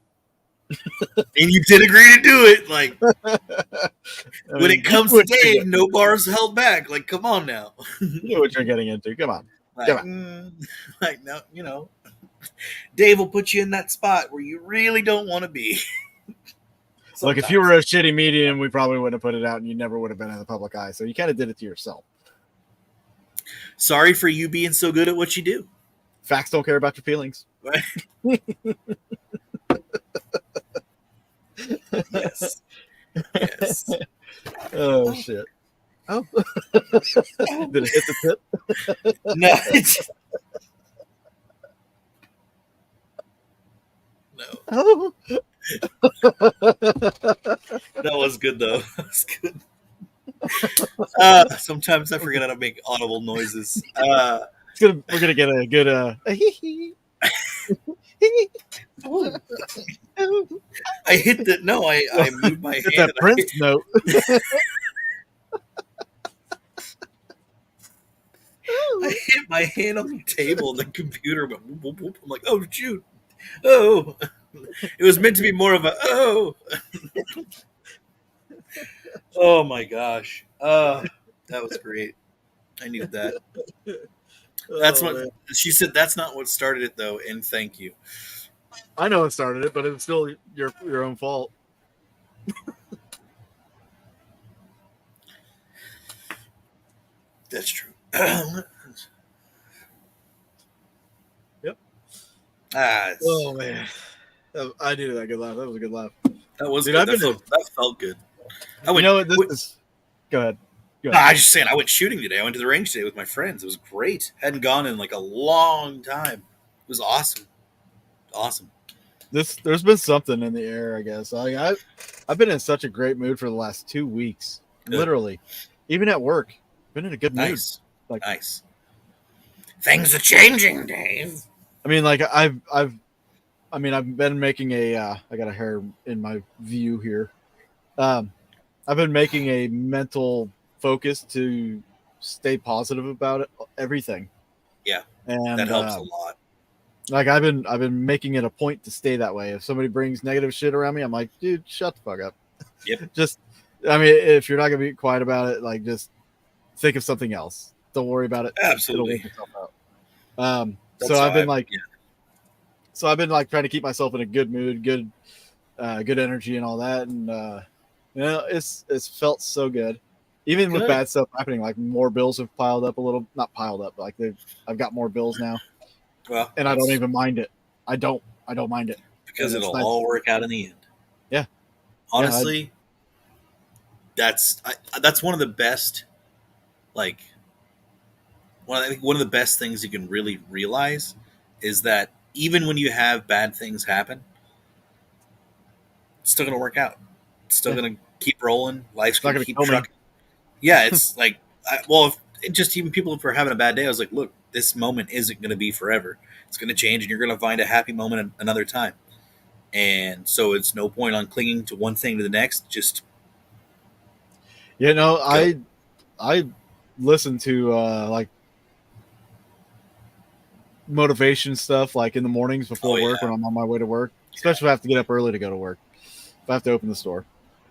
and you did agree to do it. Like, when mean, it comes to Dave, no bars held back. Like, come on now. You know what you're getting into. Come on. Like, like, no, you know, Dave will put you in that spot where you really don't want to be. Look, if you were a shitty medium, we probably wouldn't have put it out, and you never would have been in the public eye. So you kind of did it to yourself. Sorry for you being so good at what you do. Facts don't care about your feelings. Yes. Yes. Oh shit. Oh. Did it hit the tip? No. No. Oh. That was good though. That was good. Sometimes I forget how to make audible noises. We're gonna get a good I hit the no. I moved my Get hand. that Prince note. I hit my hand on the table, and the computer went whoop, whoop, whoop. I'm like, oh shoot, oh. It was meant to be more of a oh. Oh my gosh, that was great. I needed that. That's what she said. That's not what started it, though. And thank you. I know it started it, but it was still your own fault. That's true. Yep. Oh man, I needed that good laugh. That was a good laugh. That was Dude, good. I've That felt good. I went. You know what? This is. Go ahead. No, I was just saying. I went shooting today. I went to the range today with my friends. It was great. Hadn't gone in like a long time. It was awesome. Awesome. There's been something in the air, I guess. I've been in such a great mood for the last 2 weeks. Good. Literally, even at work, been in a good mood. Nice. Like nice. Things are changing, Dave. I mean, like I've been making a. I got a hair in my view here. I've been making a mental focus to stay positive about it, everything. Yeah, and that helps a lot. Like I've been making it a point to stay that way. If somebody brings negative shit around me, I'm like, dude, shut the fuck up. Yep. Just, I mean, if you're not gonna be quiet about it, like just think of something else. Don't worry about it. Absolutely. It'll work itself out. So I've been trying to keep myself in a good mood, good energy, and all that, and you know, it's felt so good. Even with bad stuff happening, like more bills have piled up a little. Not piled up, but like I've got more bills now. Well, and I don't even mind it. I don't mind it. because And it's it'll nice. all work out in the end. Yeah. Honestly, that's one of the best, like I think one of the best things you can really realize is that even when you have bad things happen, it's still gonna work out. It's still Yeah. gonna keep rolling. Life's It's not gonna gonna keep kill me. trucking. Yeah, it's like, just even people for having a bad day, I was like, look, this moment isn't going to be forever. It's going to change, and you're going to find a happy moment another time. And so it's no point on clinging to one thing to the next. Just You know, go. I listen to like motivation stuff like in the mornings before Oh work yeah, when I'm on my way to work, especially if I have to get up early to go to work. If I have to open the store,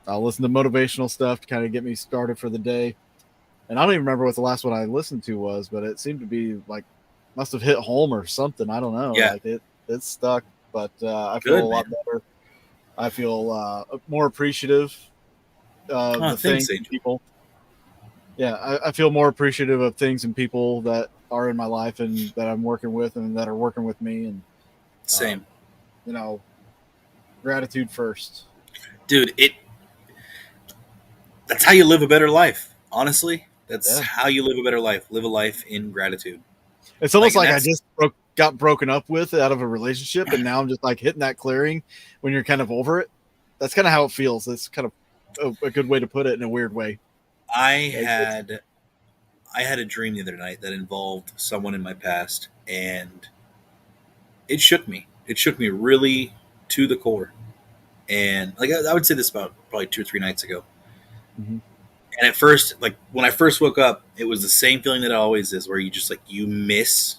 I'll listen to motivational stuff to kind of get me started for the day. And I don't even remember what the last one I listened to was, but it seemed to be like must have hit home or something. I don't know. yeah. Like it stuck, but I feel a Good, lot man. better. I feel more appreciative of Oh, the thanks, things and Angel. people. Yeah, I feel more appreciative of things and people that are in my life and that I'm working with and that are working with me. And Same, you know, gratitude first. dude. That's how you live a better life. Honestly, that's Yeah, how you live a better life. Live a life in gratitude. it's almost And like I that's just got broken up with out of a relationship, and now I'm just like hitting that clearing when you're kind of over it. That's kind of how it feels. It's kind of a good way to put it in a weird way. I Like had. I had a dream the other night that involved someone in my past, and it shook me. It shook me really to the core. And like I would say this about probably 2 or 3 nights ago. Mhm. And at first, like when I first woke up, it was the same feeling that it always is, where you just like you miss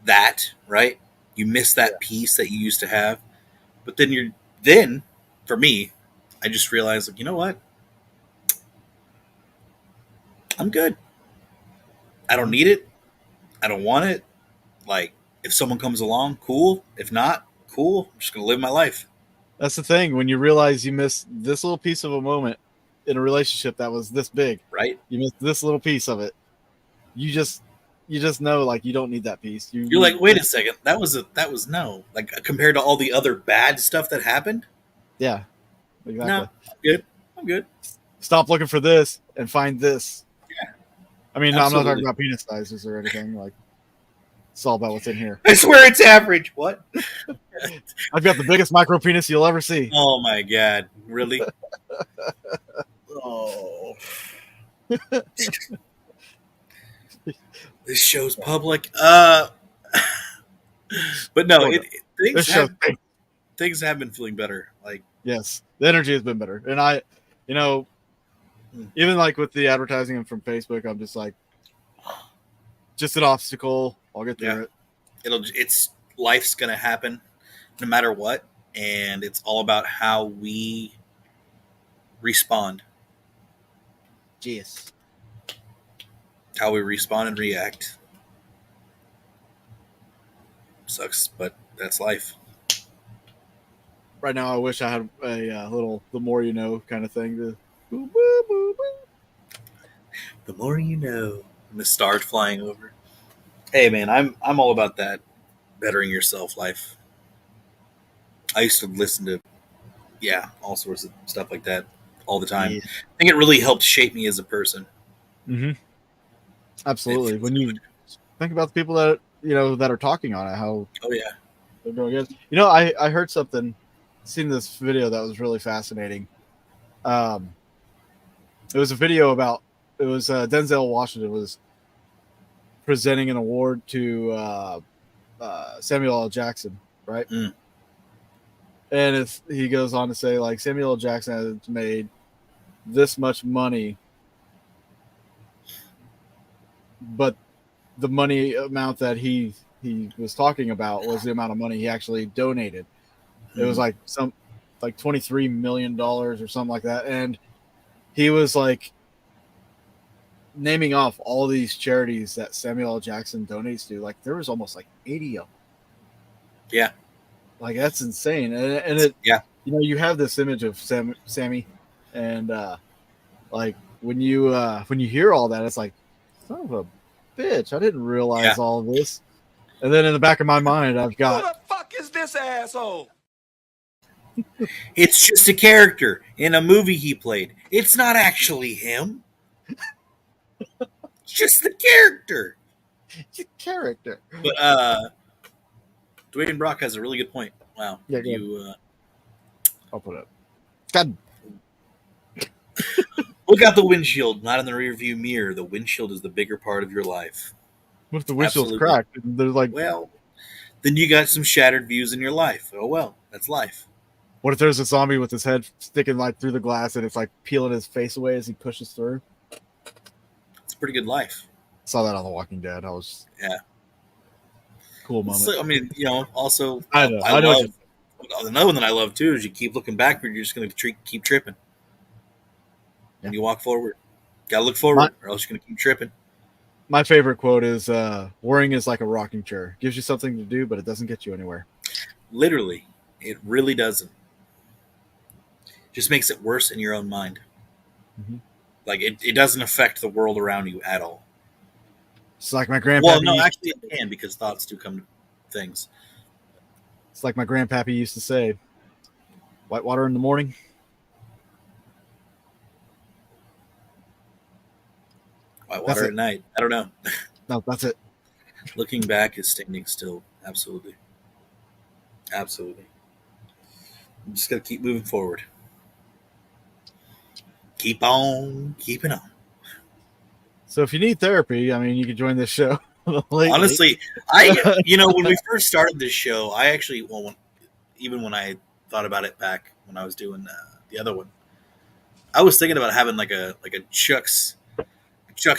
that, right? You miss that peace that you used to have. But then for me, I just realized like, you know what? I'm good. I don't need it. I don't want it. Like if someone comes along, cool. If not, cool. I'm just gonna live my life. That's the thing when you realize you miss this little piece of a moment in a relationship that was this big. Right? You miss this little piece of it. You just know like you don't need that piece. You're You like, wait a second, that was no. Like compared to all the other bad stuff that happened? yeah, No, exactly. I'm good. I'm good. Stop looking for this and find this. Yeah, I mean, I'm not talking absolutely. about penis sizes or anything. Like it's all about what's in here. I swear it's average. What? I've got the biggest micro penis you'll ever see. Oh my god. Really? Oh. This show's public. But no, This show, things have been feeling better. Like yes, the energy has been better, and I, you know, even like with the advertising from Facebook, I'm just like, just an obstacle. I'll get through it. it's life's gonna happen no matter what, and it's all about how we respond, Yes. how we respond and react. Sucks, but that's life. Right now, I wish I had a little "the more you know" kind of thing. To, boo, boo, boo, boo. The more you know, and the stars flying over. Hey man, I'm all about that bettering yourself life. I used to listen to all sorts of stuff like that all the time. Yeah. I think it really helped shape me as a person. Mm-hmm. Absolutely. It feels When you good. think about the people that that are talking on it, how Oh yeah. they're doing good. I heard something, seen this video that was really fascinating. It was a video about Denzel Washington was presenting an award to Samuel L. Jackson, right? Mm. And he goes on to say like Samuel L. Jackson has made this much money, but the money amount that he was talking about was the amount of money he actually donated. It was like $23 million or something like that, and he was like naming off all these charities that Samuel L. Jackson donates to. Like there was almost like 80 of them. Yeah. Like that's insane, and it Yeah. you have this image of Sammy, and like when you hear all that, it's like son of a bitch, I didn't realize all of this. And then in the back of my mind, I've got Who the fuck is this asshole? It's just a character in a movie he played. It's not actually him. It's just the character. It's a character. But Dwayne Brock has a really good point. Wow. Yeah, go You I'll put it. God, look out the windshield, not in the rearview mirror. The windshield is the bigger part of your life. what if the windshield's Absolutely. cracked? And there's like, Well, then you got some shattered views in your life. Oh well, that's life. what if there's a zombie with his head sticking like through the glass and it's like peeling his face away as he pushes through? It's a pretty good life. Saw that on The Walking Dead. I was Yeah. cool moment. So, I mean, also I know. I I know. love another one that I love too is you keep looking backward, you're just going to keep tripping. When you walk forward, got to look forward, or else you're going to keep tripping. My favorite quote is, "Worrying is like a rocking chair. Gives you something to do, but it doesn't get you anywhere." Literally, it really doesn't. Just makes it worse in your own mind. Mhm. Like it doesn't affect the world around you at all. It's like my grandpappy. Well, no, actually it can because thoughts do come to things. It's like my grandpappy used to say, "White water in the morning." White That's water it. at night. I don't know. No, that's it. Looking back is standing still. Absolutely. Absolutely. You just got to keep moving forward. Keep on keeping on. So if you need therapy, I mean, you can join this show. Lately. Honestly, when we first started this show, I actually, even when I thought about it back when I was doing the other one, I was thinking about having like a Chuck's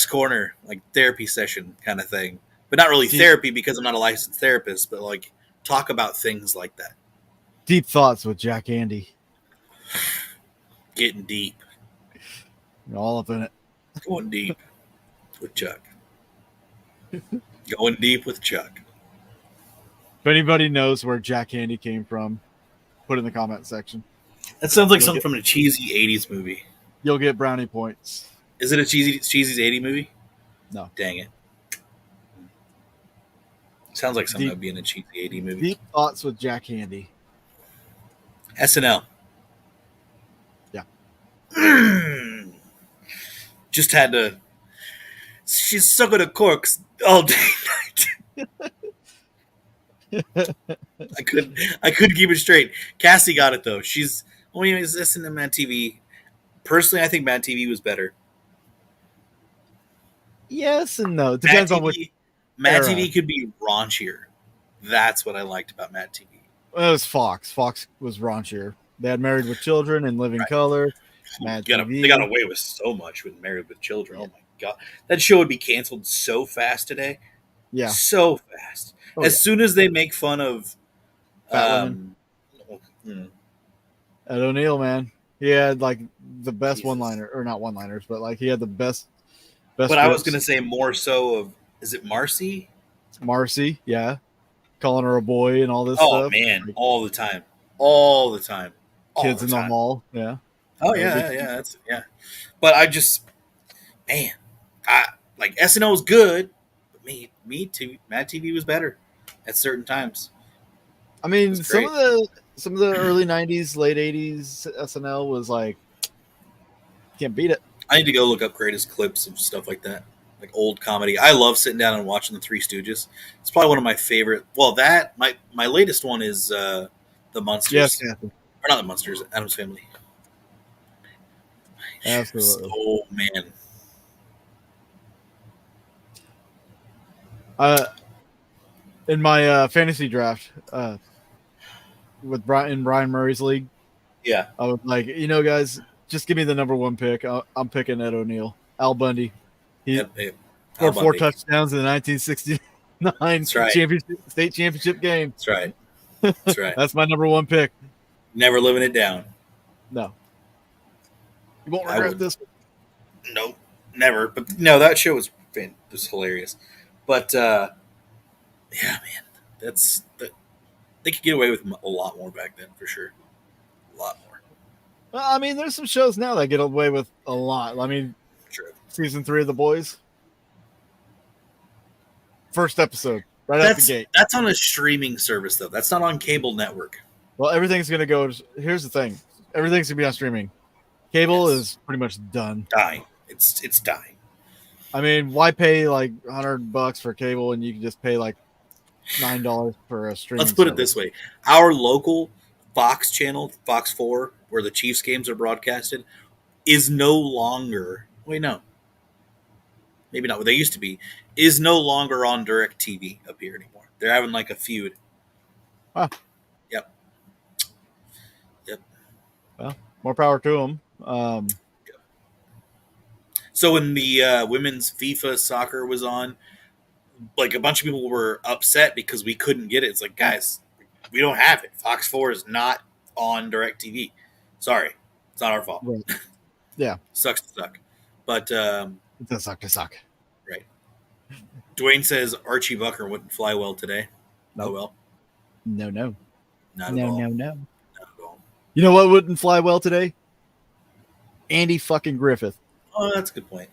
Corner, like therapy session kind of thing, but not really therapy because I'm not a licensed therapist, but like talk about things like that. Deep thoughts with Jack Andy. Getting deep, You're all up in it. going deep with Chuck. Going deep with Chuck. If anybody knows where Jack Andy came from, put it in the comment section. That sounds like something from a cheesy '80s movie. You'll get brownie points. Is it a cheesy '80s movie? No. Dang it. Sounds like something Deep- that would be in a cheesy '80s movie. Deep thoughts with Jack Andy. SNL. Yeah. Just had to. She's sucking a corks all day and night. I couldn't keep it straight. Cassie got it though. She's is listening to Mad TV. Personally, I think Mad TV was better. Yes and no. It depends on which. Mad era. TV could be raunchier. That's what I liked about Mad TV. It was Fox. Fox was raunchier. They had Married with Children and Living Color. Mad TV. They got away with so much with Married with Children. Oh my god, that show would be canceled so fast today. Yeah. So fast. Oh, as yeah. soon as they make fun of Fat Ed O'Neill, man. He had like the best Jesus. one-liner, or not one-liners, but like he had the best. But I was going to say more so of, is it Marcy? Marcy, yeah, calling her a boy and all this Oh stuff. man, Like, all the time, kids in the mall, yeah. Oh yeah, yeah. But I just, man, I like SNL was good, but me too. Mad TV was better at certain times. I mean, It's some great. of the early '90s, late '80s SNL was like, can't beat it. I need to go look up greatest clips of stuff like that, like old comedy. I love sitting down and watching the Three Stooges. It's probably one of my favorite. Well, my latest one is the Munsters. Yes, Kathy. Or not the Munsters, Addams Family. Absolutely. Oh man, In my fantasy draft, with Brian Murray's league, yeah. I was like, guys, just give me the number one pick. I'm picking Ed O'Neill, Al Bundy. He Al scored 4 Bundy. touchdowns in the 1969 right. state championship game. That's right. That's right. That's my number one pick. Never living it down. No, you won't I regret would- this. Nope, never. But no, that show was hilarious. But yeah, man, they could get away with a lot more back then for sure. A lot more. Well, I mean, there's some shows now that get away with a lot. I mean, True. season 3 of The Boys, first episode, right out the gate. That's on a streaming service though. That's not on cable network. Well, everything's gonna go. Here's the thing: everything's gonna be on streaming. Cable Yes. is pretty much done. Dying. It's dying. I mean, why pay like $100 for cable and you can just pay like $9 for a streaming Let's put it service? this way: our local Fox channel, Fox 4, where the Chiefs games are broadcasted, is no longer. Wait, no, maybe not what they used to be. Is no longer on Direct TV up here anymore. They're having like a feud. Huh. Yep. Yep. Well, more power to them. So when the women's FIFA soccer was on, like a bunch of people were upset because we couldn't get it. It's like, guys, we don't have it. Fox 4 is not on Direct TV. Sorry, it's not our fault. Right. Yeah, Sucks to suck. But it does suck to suck. right. Dwayne says Archie Bucker wouldn't fly well today. Nope. Oh well, No, not at no, all. no, no. Not at all. You know what wouldn't fly well today? Andy fucking Griffith Oh, that's a good point.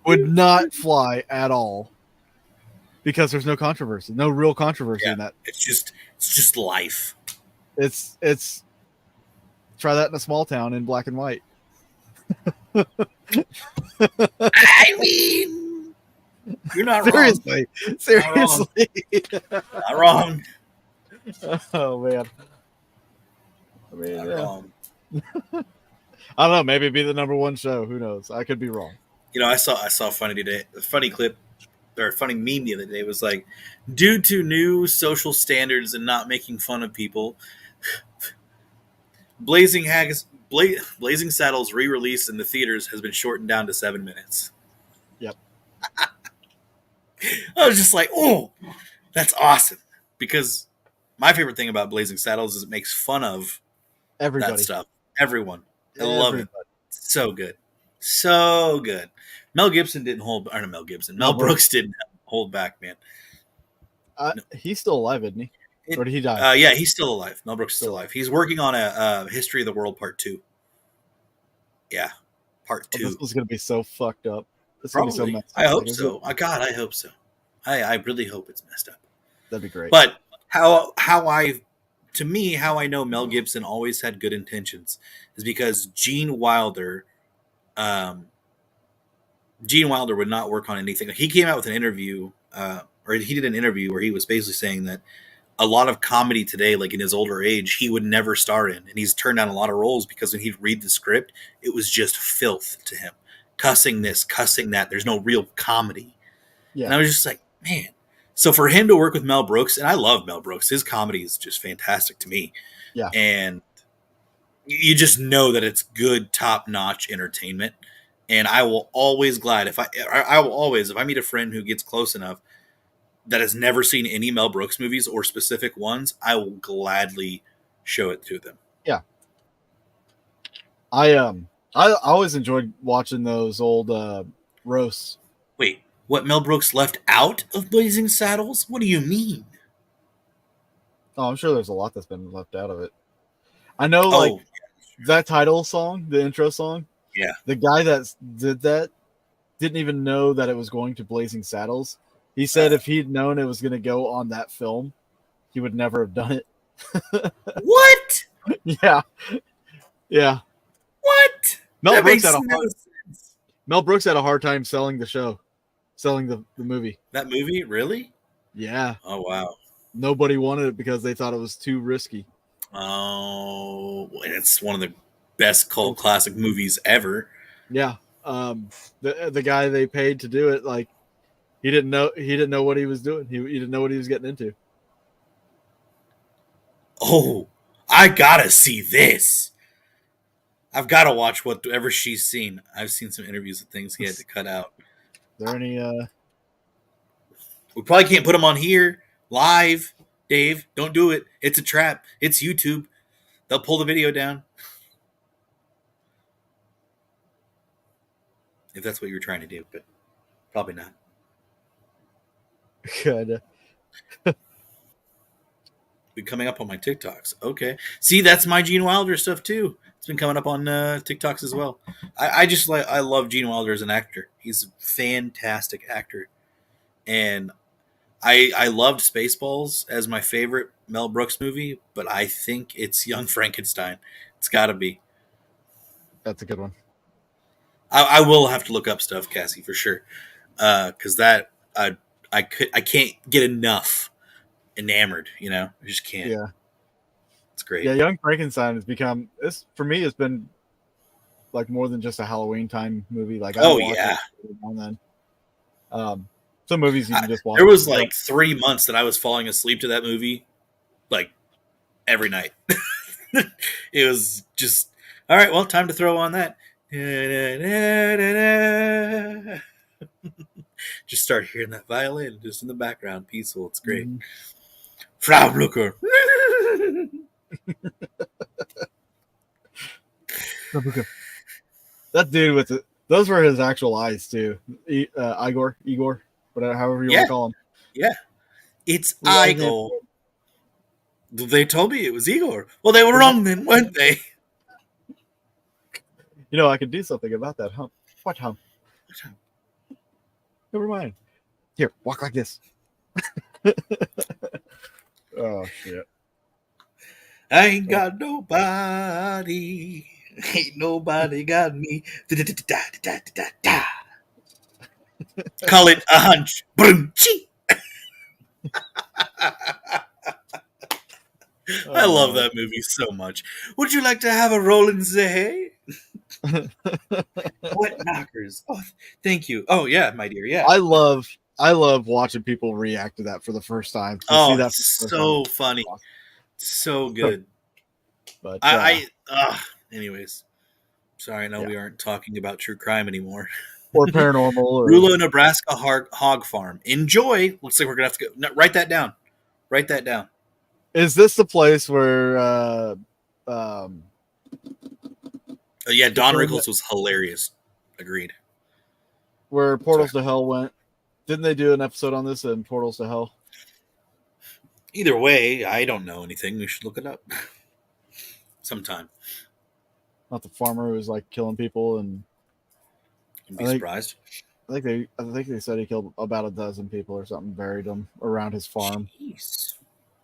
would not fly at all because there's no controversy, no real controversy in that. It's just life. It's try that in a small town in black and white. I mean, you're not Seriously, seriously. wrong. Not wrong. Oh man. I mean, Not yeah. wrong. I don't know. Maybe it'd be the #1 show. Who knows? I could be wrong. You know, I saw a funny clip or a funny meme the other day. It was like, due to new social standards and not making fun of people, Blazing Saddles re-release in the theaters has been shortened down to 7 minutes. Yep. I was just like, oh, that's awesome. Because my favorite thing about Blazing Saddles is it makes fun of Everybody. that stuff. Everyone. I love it. Everybody. So good. So good. Mel Gibson didn't hold, or not Mel Gibson. Mel Brooks didn't hold back, man. He's still alive, isn't he? Or did he die? Yeah, he's still alive. Mel Brooks is still alive. He's working on a History of the World Part 2. Yeah, Part 2. This was gonna be so fucked up. This is gonna be so Probably. messed up. I hope Like, so. God, I hope so. I really hope it's messed up. That'd be great. But how I know Mel Gibson always had good intentions is because Gene Wilder would not work on anything. He came out with an interview, or he did an interview where he was basically saying that a lot of comedy today, like in his older age, he would never star in, and he's turned down a lot of roles because when he'd read the script, it was just filth to him, cussing this, cussing that. There's no real comedy. yeah, And I was just like, man. So for him to work with Mel Brooks, and I love Mel Brooks, his comedy is just fantastic to me. Yeah. And you just know that it's good, top-notch entertainment. And I will always if I meet a friend who gets close enough that has never seen any Mel Brooks movies or specific ones, I will gladly show it to them. yeah. I always enjoyed watching those old roasts. Wait, what Mel Brooks left out of Blazing Saddles? What do you mean? Oh, I'm sure there's a lot that's been left out of it. I know, like that title song, the intro song. Yeah. The guy that did that didn't even know that it was going to Blazing Saddles. He said if he'd known it was going to go on that film, he would never have done it. What? Yeah. Yeah. What? Mel That Brooks, makes no sense. Mel Brooks had a hard time selling the show, selling the movie. That movie? Really? Yeah. Oh, wow. Nobody wanted it because they thought it was too risky. Oh, it's one of the best cult classic movies ever. Yeah. The guy they paid to do it, like, he didn't know what he was doing. He didn't know what he was getting into. Oh, I gotta see this. I've got to watch whatever she's seen. I've seen some interviews of things he had to cut out. Is there any We probably can't put them on here live, Dave. Don't do it. It's a trap. It's YouTube. They'll pull the video down. If that's what you were trying to do, but probably not. good? Been coming up on my TikToks. Okay. See, that's my Gene Wilder stuff too. It's been coming up on TikToks as well. I love Gene Wilder as an actor. He's a fantastic actor. And I loved Spaceballs as my favorite Mel Brooks movie, but I think it's Young Frankenstein. It's got to be. That's a good one. I will have to look up stuff, Cassie, for sure, because that I can't get enough enamored. You know, I just can't. Yeah. It's great. Yeah, Young Frankenstein has become this for me. It's been like more than just a Halloween time movie. Like I Oh watch yeah. it every now and then. Some movies you can just watch. There was like 3 months that I was falling asleep to that movie, like every night. It was just all right. Well, time to throw on that. Just start hearing that violin just in the background, peaceful. It's great. Mhm. Frau Blucher. That dude with those were his actual eyes too. Igor, whatever, however you want Yeah. to call him. Yeah, it's Right. Igor. They told me it was Igor. Well, they were wrong then, weren't they? You know, I could do something about that hump. What hump? Never mind. Here, walk like this. Oh shit! I ain't got nobody. Ain't nobody got me. Da-da-da-da-da-da-da-da. Call it a hunch. Boom. Chee. I love that movie so much. Would you like to have a roll and say? What knockers? Oh, thank you. Oh yeah, my dear. Yeah. I love watching people react to that for the first time. To Oh, see that it's for the first so time. funny. So good. But Anyways. Sorry, no, Yeah. we aren't talking about true crime anymore. or paranormal or Rula, Nebraska hog farm. Enjoy. Looks like we're gonna have to go. No, write that down. Write that down. Is this the place where Yeah, Don Rickles was hilarious. Agreed. where Portals to Hell went? Didn't they do an episode on this in Portals to Hell? Either way, I don't know anything. We should look it up sometime. Not the farmer who was like killing people, and I'd be I think- surprised. I think they said he killed about a dozen people or something, buried them around his farm. Jeez.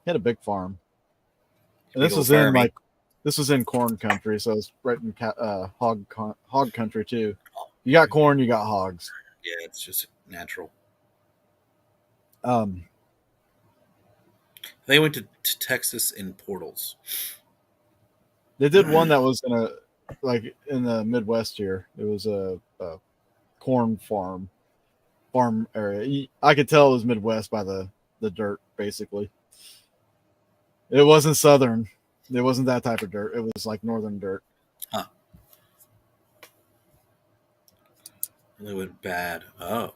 He had a big farm. And Big this old was in farmy. like this was in corn country, so it's right in hog country too. You got corn, you got hogs. Yeah, it's just natural. They went to Texas in portals. They did one that was in the Midwest here. It was a corn farm area. I could tell it was Midwest by the dirt, basically. It wasn't southern. It wasn't that type of dirt. It was like northern dirt. Huh. They went bad. Oh.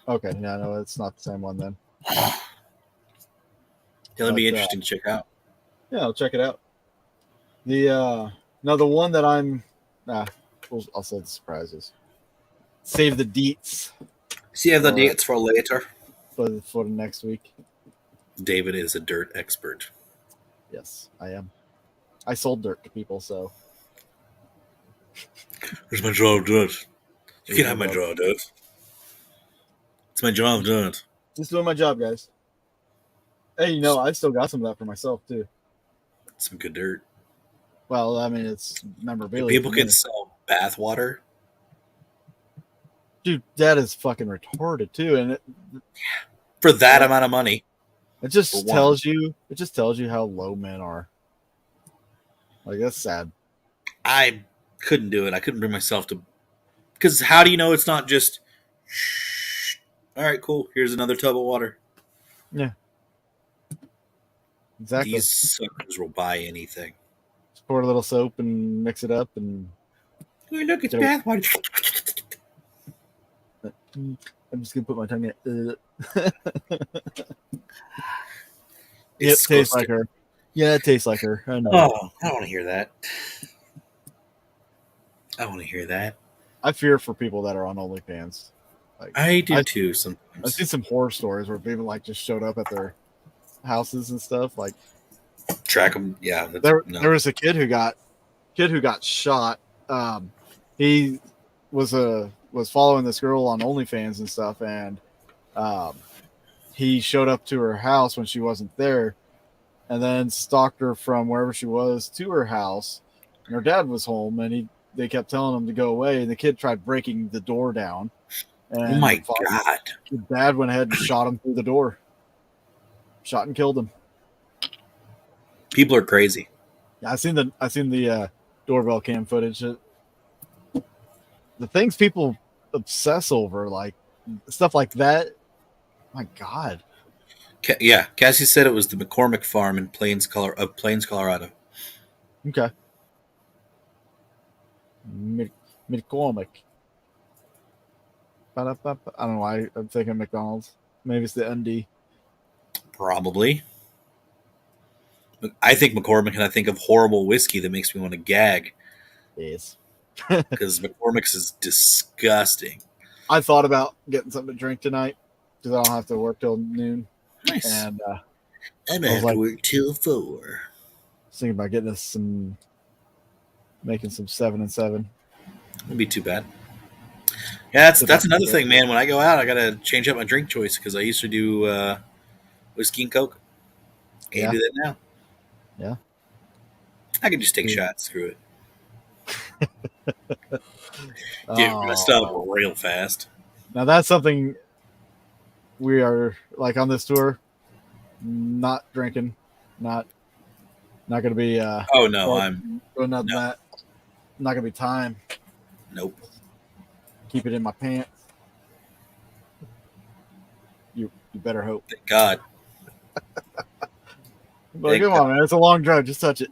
Okay, yeah, no, it's not the same one then. Yeah, that'll be But, interesting to check out. Yeah, I'll check it out. The one that I'll say the surprises. Save the deets Save the Alright. dates for later. for the next week. David is a dirt expert. Yes, I am. I sold dirt to people, so Where's my jar of dirt? You can have my jar of dirt. It's my jar of dirt. just doing my job, guys. Hey, I still got some of that for myself too. Some good dirt. Well, I mean, it's memorabilia. People for me. can sell bath water. Dude, that is fucking retarded too, and For that amount of money. it just For one. tells you how low men are. Like, that's sad. I couldn't do it. I couldn't bring myself to. Because how do you know it's not just. Shh. All right, cool. Here's another tub of water. Exactly. These suckers will buy anything. Just pour a little soap and mix it up, and Oh, look, it's Dope. bath water. I'm just gonna put my tongue in it. It It's tastes like her. Yeah, it tastes like her. I know. Oh, I don't want to hear that. I want to hear that. I fear for people that are on OnlyFans. Like, I do I- too I've sometimes. seen some horror stories where people like just showed up at their houses and stuff. Like Track them. Yeah. That's, there no. was a kid who got shot. He was following this girl on OnlyFans and stuff, and he showed up to her house when she wasn't there, and then stalked her from wherever she was to her house. And her dad was home, and they kept telling him to go away. And the kid tried breaking the door down, Oh and my God. the dad went ahead and shot him through the door. Shot and killed him. People are crazy. Yeah, I seen the doorbell cam footage. The things people obsess over, like stuff like that. My God. Yeah, Cassie said it was the McCormick farm in Plains, Colorado. Okay. McCormick. I don't know why I'm thinking McDonald's. Maybe it's the ND. Probably. I think McCormick, and I think of horrible whiskey that makes me want to gag Yes. because McCormick's is disgusting. I thought about getting something to drink tonight because I don't have to work till noon. Nice. And I I don't was have like- to work till 4. was thinking about getting us making some 7 and 7. Wouldn't be too bad. Yeah, that's another thing, man. When I go out, I gotta change up my drink choice because I used to do whiskey and Coke. Can't do that now. Yeah. I can just take shots. Screw it. Get Oh. messed up real fast. Now that's something we are like on this tour. Not drinking, not going to be. Oh no, I'm going up no. that. Not going to be time. nope. Keep it in my pants. You better hope. Thank God. But come on, man. It's a long drive. Just touch it.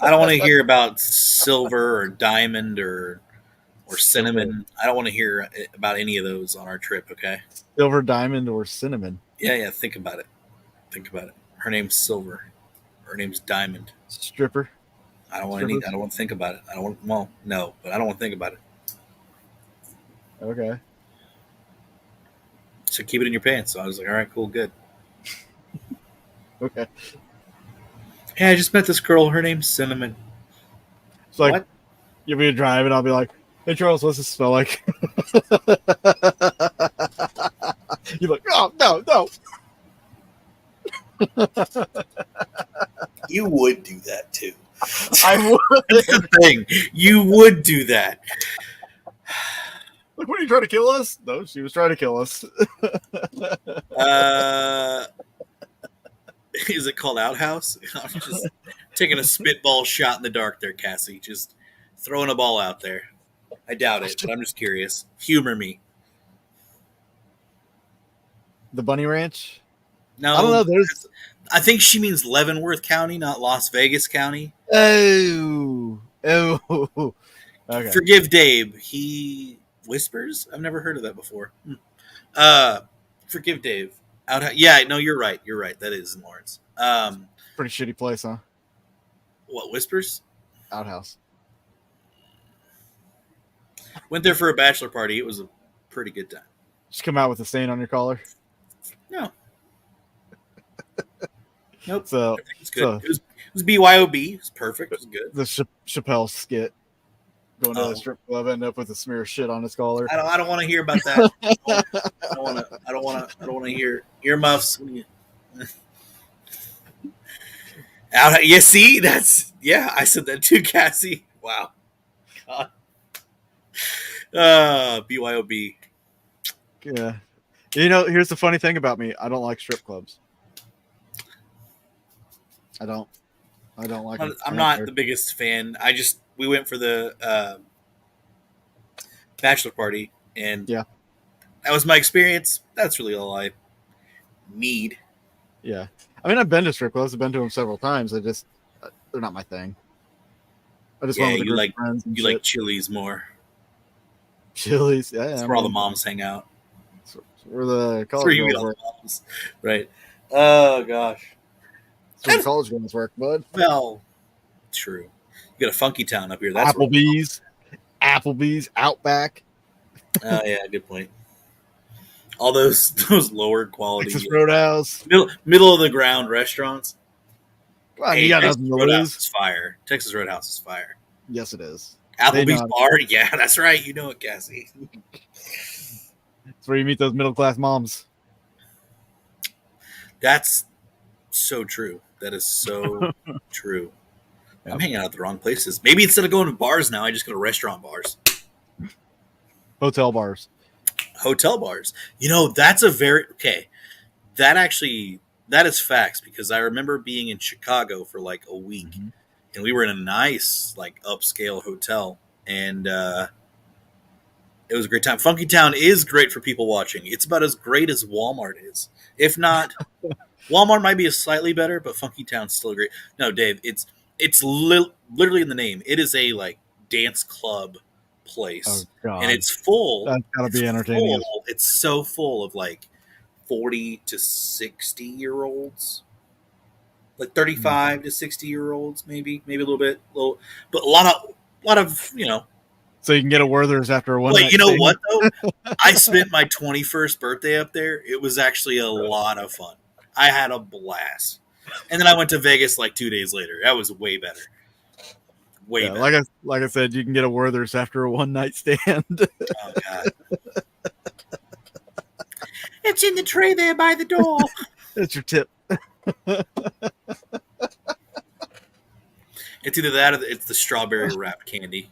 I don't want to hear about silver or diamond or cinnamon. I don't want to hear about any of those on our trip. Okay. Silver, diamond, or cinnamon. Yeah. Think about it. Her name's Silver. Her name's Diamond. Stripper. I don't want to. I don't want to think about it. I don't want. Well, no, but I don't want to think about it. Okay. So keep it in your pants. So I was like, all right, cool, good. Okay. Hey, I just met this girl. Her name's Cinnamon. It's like What? you'll be driving. I'll be like, "Hey Charles, what's this smell like?" You're like, "Oh no." You would do that too. I would. That's the thing. You would do that. Like, what are you trying to kill us? No, she was trying to kill us. Is it called Outhouse? I'm just taking a spitball shot in the dark there, Cassie. Just throwing a ball out there. I doubt it, but I'm just curious. Humor me. The Bunny Ranch. No, I don't know. There's I think she means Leavenworth County, not Las Vegas County. oh. Okay. Forgive Dave. He whispers. I've never heard of that before. Forgive Dave. Yeah, no, you're right. You're right. That is in Lawrence. Pretty shitty place, huh? What whispers? Outhouse. Went there for a bachelor party. It was a pretty good time. Just come out with a stain on your collar. No. Nope. So It's good. It was BYOB. It was perfect. It was good. the Chappelle skit. Going to Oh. a strip club, end up with a smear of shit on his collar. I don't want to hear about that. I don't want to hear earmuffs. You see, I said that too, Cassie. Wow. God. BYOB. Yeah. You know, here's the funny thing about me. I don't like strip clubs. I don't like them. I'm not the biggest fan. We went for the bachelor party, and Yeah. that was my experience. That's really all I need. Yeah. I mean, I've been to strip clubs. I've been to them several times. They're not my thing. I just Yeah, went with a you group like of friends and you shit. like Chili's more. Chili's. Yeah, That's I where all the mean, moms hang out. it's where the That's where college you meet girls all work. the moms, right? Oh gosh. That's where the college girls work, bud. Well, true. You got a funky town up here. That's Applebee's, Outback, Oh yeah, good point. All those lower quality, Texas Roadhouse. middle of the ground restaurants. Come on, Hey, you got Texas nothing to Roadhouse lose. is fire. Texas Roadhouse is fire. Yes, it is. Applebee's know. bar, yeah, that's right. You know it, Cassie. It's where you meet those middle class moms. That's so true. That is so true. I'm Yep. hanging out at the wrong places. Maybe instead of going to bars now, I just go to restaurant bars, Hotel bars. hotel bars. You know, that's a very okay. That actually that is facts because I remember being in Chicago for like a week, Mm-hmm. and we were in a nice like upscale hotel, and it was a great time. Funky Town is great for people watching. It's about as great as Walmart is, if not. Walmart might be a slightly better, but Funky Town's still great. No, Dave, literally in the name. It is a like dance club Oh place, God, and it's full. that's gotta It's be entertaining. full. It's so full of like 40 to 60 year olds, like 35 to 60 year olds, maybe a little bit, but a lot of So you can get a Werther's after a one Like night you know stand. what though? I spent my 21st birthday up there. It was actually a lot of fun. I had a blast. And then I went to Vegas like 2 days later. That was way better. Way Yeah, better. like I said, you can get a Werther's after a one night stand. Oh god. It's in the tray there by the door. That's your tip. It's either that or it's the strawberry wrapped candy.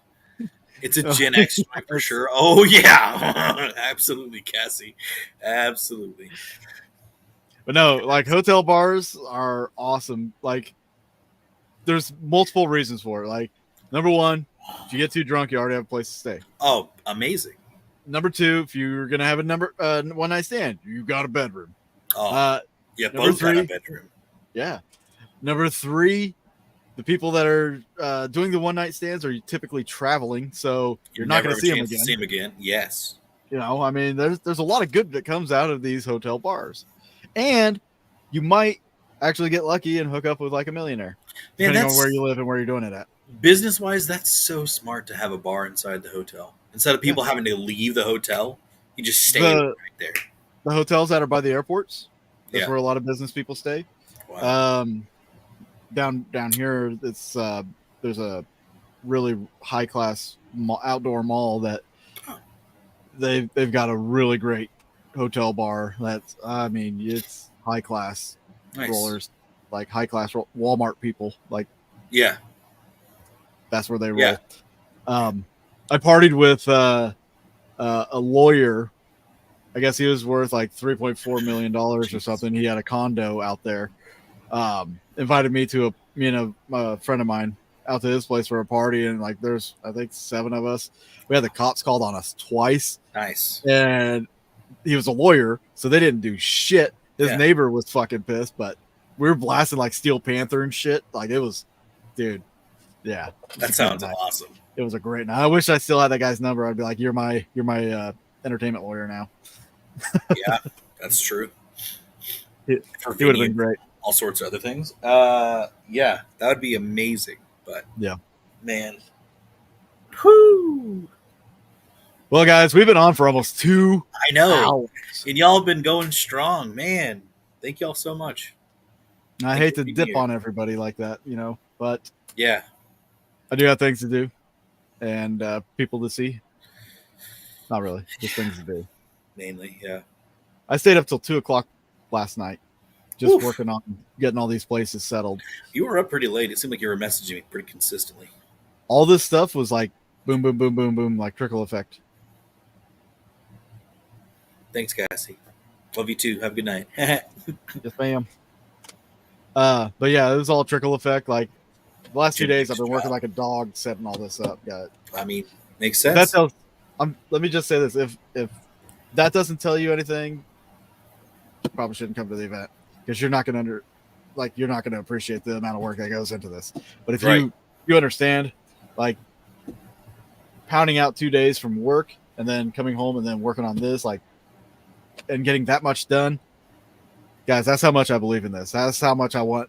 It's a Gen X joint for sure. Oh yeah. Absolutely, Cassie. Absolutely. But no, like hotel bars are awesome. Like there's multiple reasons for it. Like number one, if you get too drunk, you already have a place to stay. Oh, amazing. Number two, if you're gonna have a one night stand, you got a bedroom. Oh, yeah, number both got a three- bedroom. Yeah. Number three, the people that are doing the one night stands are typically traveling, so you're not Never going have to a see them chance to again. see him again. Yes. You know, I mean, there's a lot of good that comes out of these hotel bars, and you might actually get lucky and hook up with like a millionaire, Man, depending on where you live and where you're doing it at. business wise, that's so smart to have a bar inside the hotel. Instead of people having to leave the hotel, you just stay The- right there. The hotels that are by the airports, that's Yeah. where a lot of business people stay. Wow. Down here, it's there's a really high class outdoor mall that they've got a really great hotel bar. That's it's high class Nice. rollers, like high class Walmart people. Like Yeah. that's where they roll. Yeah. I partied with a lawyer. I guess he was worth like $3.4 million or something. He had a condo out there. Invited me to a friend of mine out to his place for a party, and like there's I think 7 of us. We had the cops called on us twice, Nice. and he was a lawyer, so they didn't do shit. His Yeah. neighbor was fucking pissed, but we were blasting like Steel Panther and shit. Like it was, dude. Yeah, it was a That good sounds night. awesome. It was a great night. I wish I still had that guy's number. I'd be like, you're my entertainment lawyer now. Yeah, that's true. He For would have been venue, great. all sorts of other things. Yeah, that would be amazing. But Yeah. man, whoo! Well, guys, we've been on for almost 2 I know, hours. and y'all have been going strong, man. Thank y'all so much. I Thank hate you to for being dip here. on everybody like that, but Yeah, I do have things to do and people to see. Not really, just things to do. mainly. Yeah. I stayed up till 2:00 last night, just Oof. working on getting all these places settled. You were up pretty late. It seemed like you were messaging me pretty consistently. All this stuff was like boom, boom, boom, boom, boom, like trickle effect. Thanks, Cassie. Love you too. Have a good night. Yes, ma'am. But yeah, it was all trickle effect. Like the last 2 days, I've been working like a dog setting all this up. I mean, makes That sense. tells. Let me just say this: if that doesn't tell you anything, you probably shouldn't come to the event because you're not going to you're not going to appreciate the amount of work that goes into this. But if Right. you understand, like pounding out 2 days from work and then coming home and then working on this, like, and getting that much done, guys, that's how much I believe in this. That's how much I want.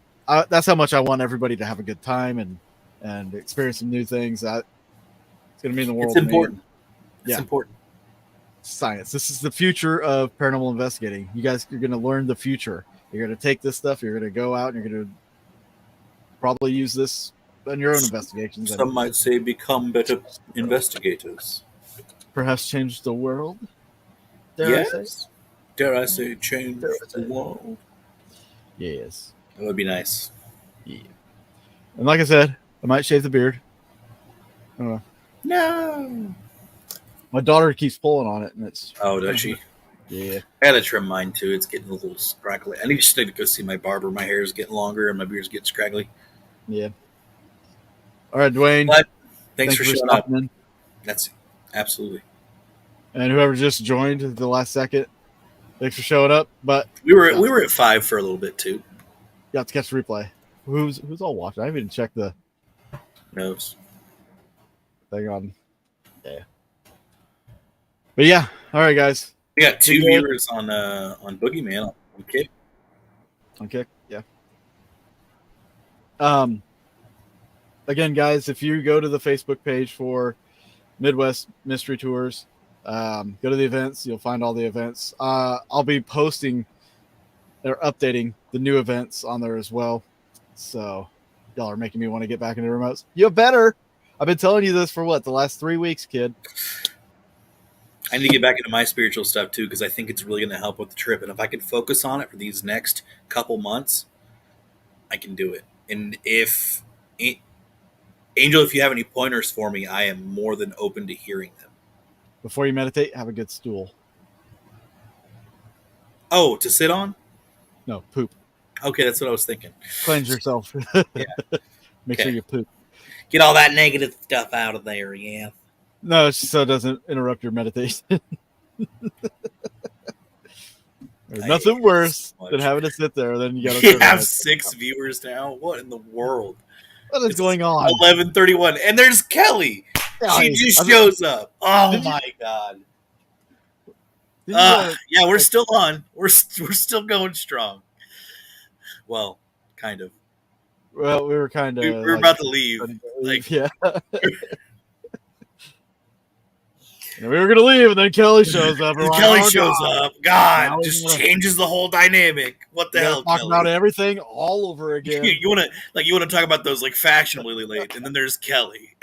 That's how much I want everybody to have a good time and experience some new things. That it's going to mean the world. It's to me. important. It's Yeah. important. Science. This is the future of paranormal investigating. You guys are going to learn the future. You're going to take this stuff. You're going to go out and you're going to probably use this in your own investigations. Some might say become better investigators. Perhaps change the world. Dare I say? Yes. Dare I say change Dare I say? the world? Yes. That would be nice. Yeah. And like I said, I might shave the beard. I don't know. No. My daughter keeps pulling on it, and it's Oh, does she? yeah. I gotta trim mine too. It's getting a little scraggly. I need to go see my barber. My hair is getting longer and my beard's getting scraggly. Yeah. All right, Dwayne. But thanks Thank for you for showing up. stopping in. That's absolutely. And whoever just joined at the last second, thanks for showing up. But We were at 5 for a little bit too. you have to catch the replay. Who's all watching? I haven't even checked the Knows. thing on. Yeah. But yeah, all right, guys. We got 2 Yeah. viewers on Boogeyman. Okay. Okay. Yeah. Again, guys, if you go to the Facebook page for Midwest Mystery Tours, go to the events. You'll find all the events. I'll be posting or updating the new events on there as well. So y'all are making me want to get back into remotes. You better. I've been telling you this for the last 3 weeks, kid. I need to get back into my spiritual stuff too because I think it's really going to help with the trip. And if I can focus on it for these next couple months, I can do it. And if Angel, if you have any pointers for me, I am more than open to hearing them. Before you meditate, have a good stool. Oh, to sit on? No, poop. Okay, that's what I was thinking. Cleanse yourself. Yeah. Make Okay. sure you poop. Get all that negative stuff out of there, yeah. No, it's so it doesn't interrupt your meditation. There's nothing hate worse this so much. than having to sit there. Then you got We to have 6 viewers now. What in the world? What is going on? 11:31, and there's Kelly. She just shows up. Oh Did you- my god. Didn't you, Yeah, we're still on. We're still going strong. Well, kind of. well, we were kind of. We were about to leave. Like, yeah. And we were gonna leave, and then Kelly shows up. And we're like, Kelly oh, shows God. up. God, Now we just wanna- changes the whole dynamic. What the We gotta hell, talk Kelly? about everything all over again. You want to talk about those like fashionably late, and then there's Kelly.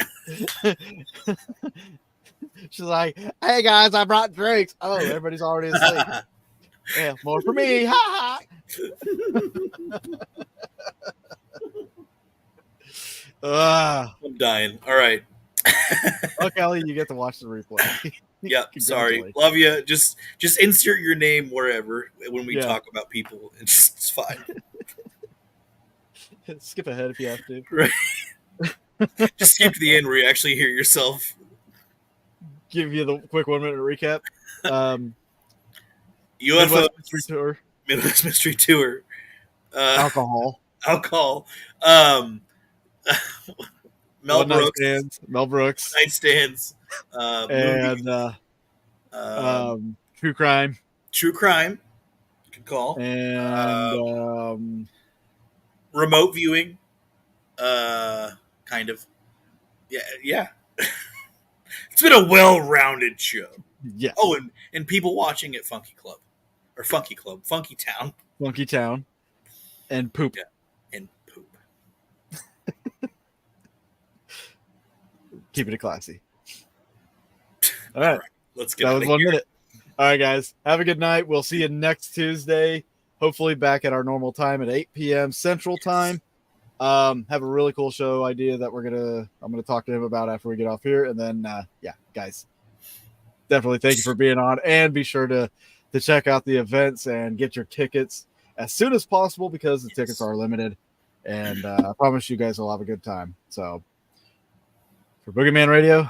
She's like, "Hey guys, I brought drinks." Oh, everybody's already asleep. Yeah, more for me. Ha ha. I'm dying. All right. Oh, Kelly, you get to watch the replay. Yeah, sorry. Congratulations. Love you. Just insert your name wherever when we Yeah. talk about people. It's fine. Skip ahead if you have to. Right. Just skip to the end where you actually hear yourself. Give you the quick 1 minute recap. UFO Midwest Mystery Tour, Midwest Mystery Tour. alcohol, Alcohol. Mel One Night Brooks. Stands, Mel Brooks, Nightstands. and Movies, true crime, True Crime. Good call. and Remote viewing. Kind of. Yeah. It's been a well-rounded show. yes, Oh, and people watching at Funky Club. Or Funky Club. Funky Town. Funky Town, and poop. Yeah. And poop. Keeping it classy. All right. Let's get That out was of 1 here. minute. All right, guys. Have a good night. We'll see you next Tuesday. Hopefully back at our normal time at 8 p.m. Central Time. Have a really cool show idea that I'm gonna talk to him about after we get off here. And then yeah, guys. Definitely thank you for being on, and be sure to check out the events and get your tickets as soon as possible because the tickets are limited. And I promise you guys will have a good time. So for Boogeyman Radio,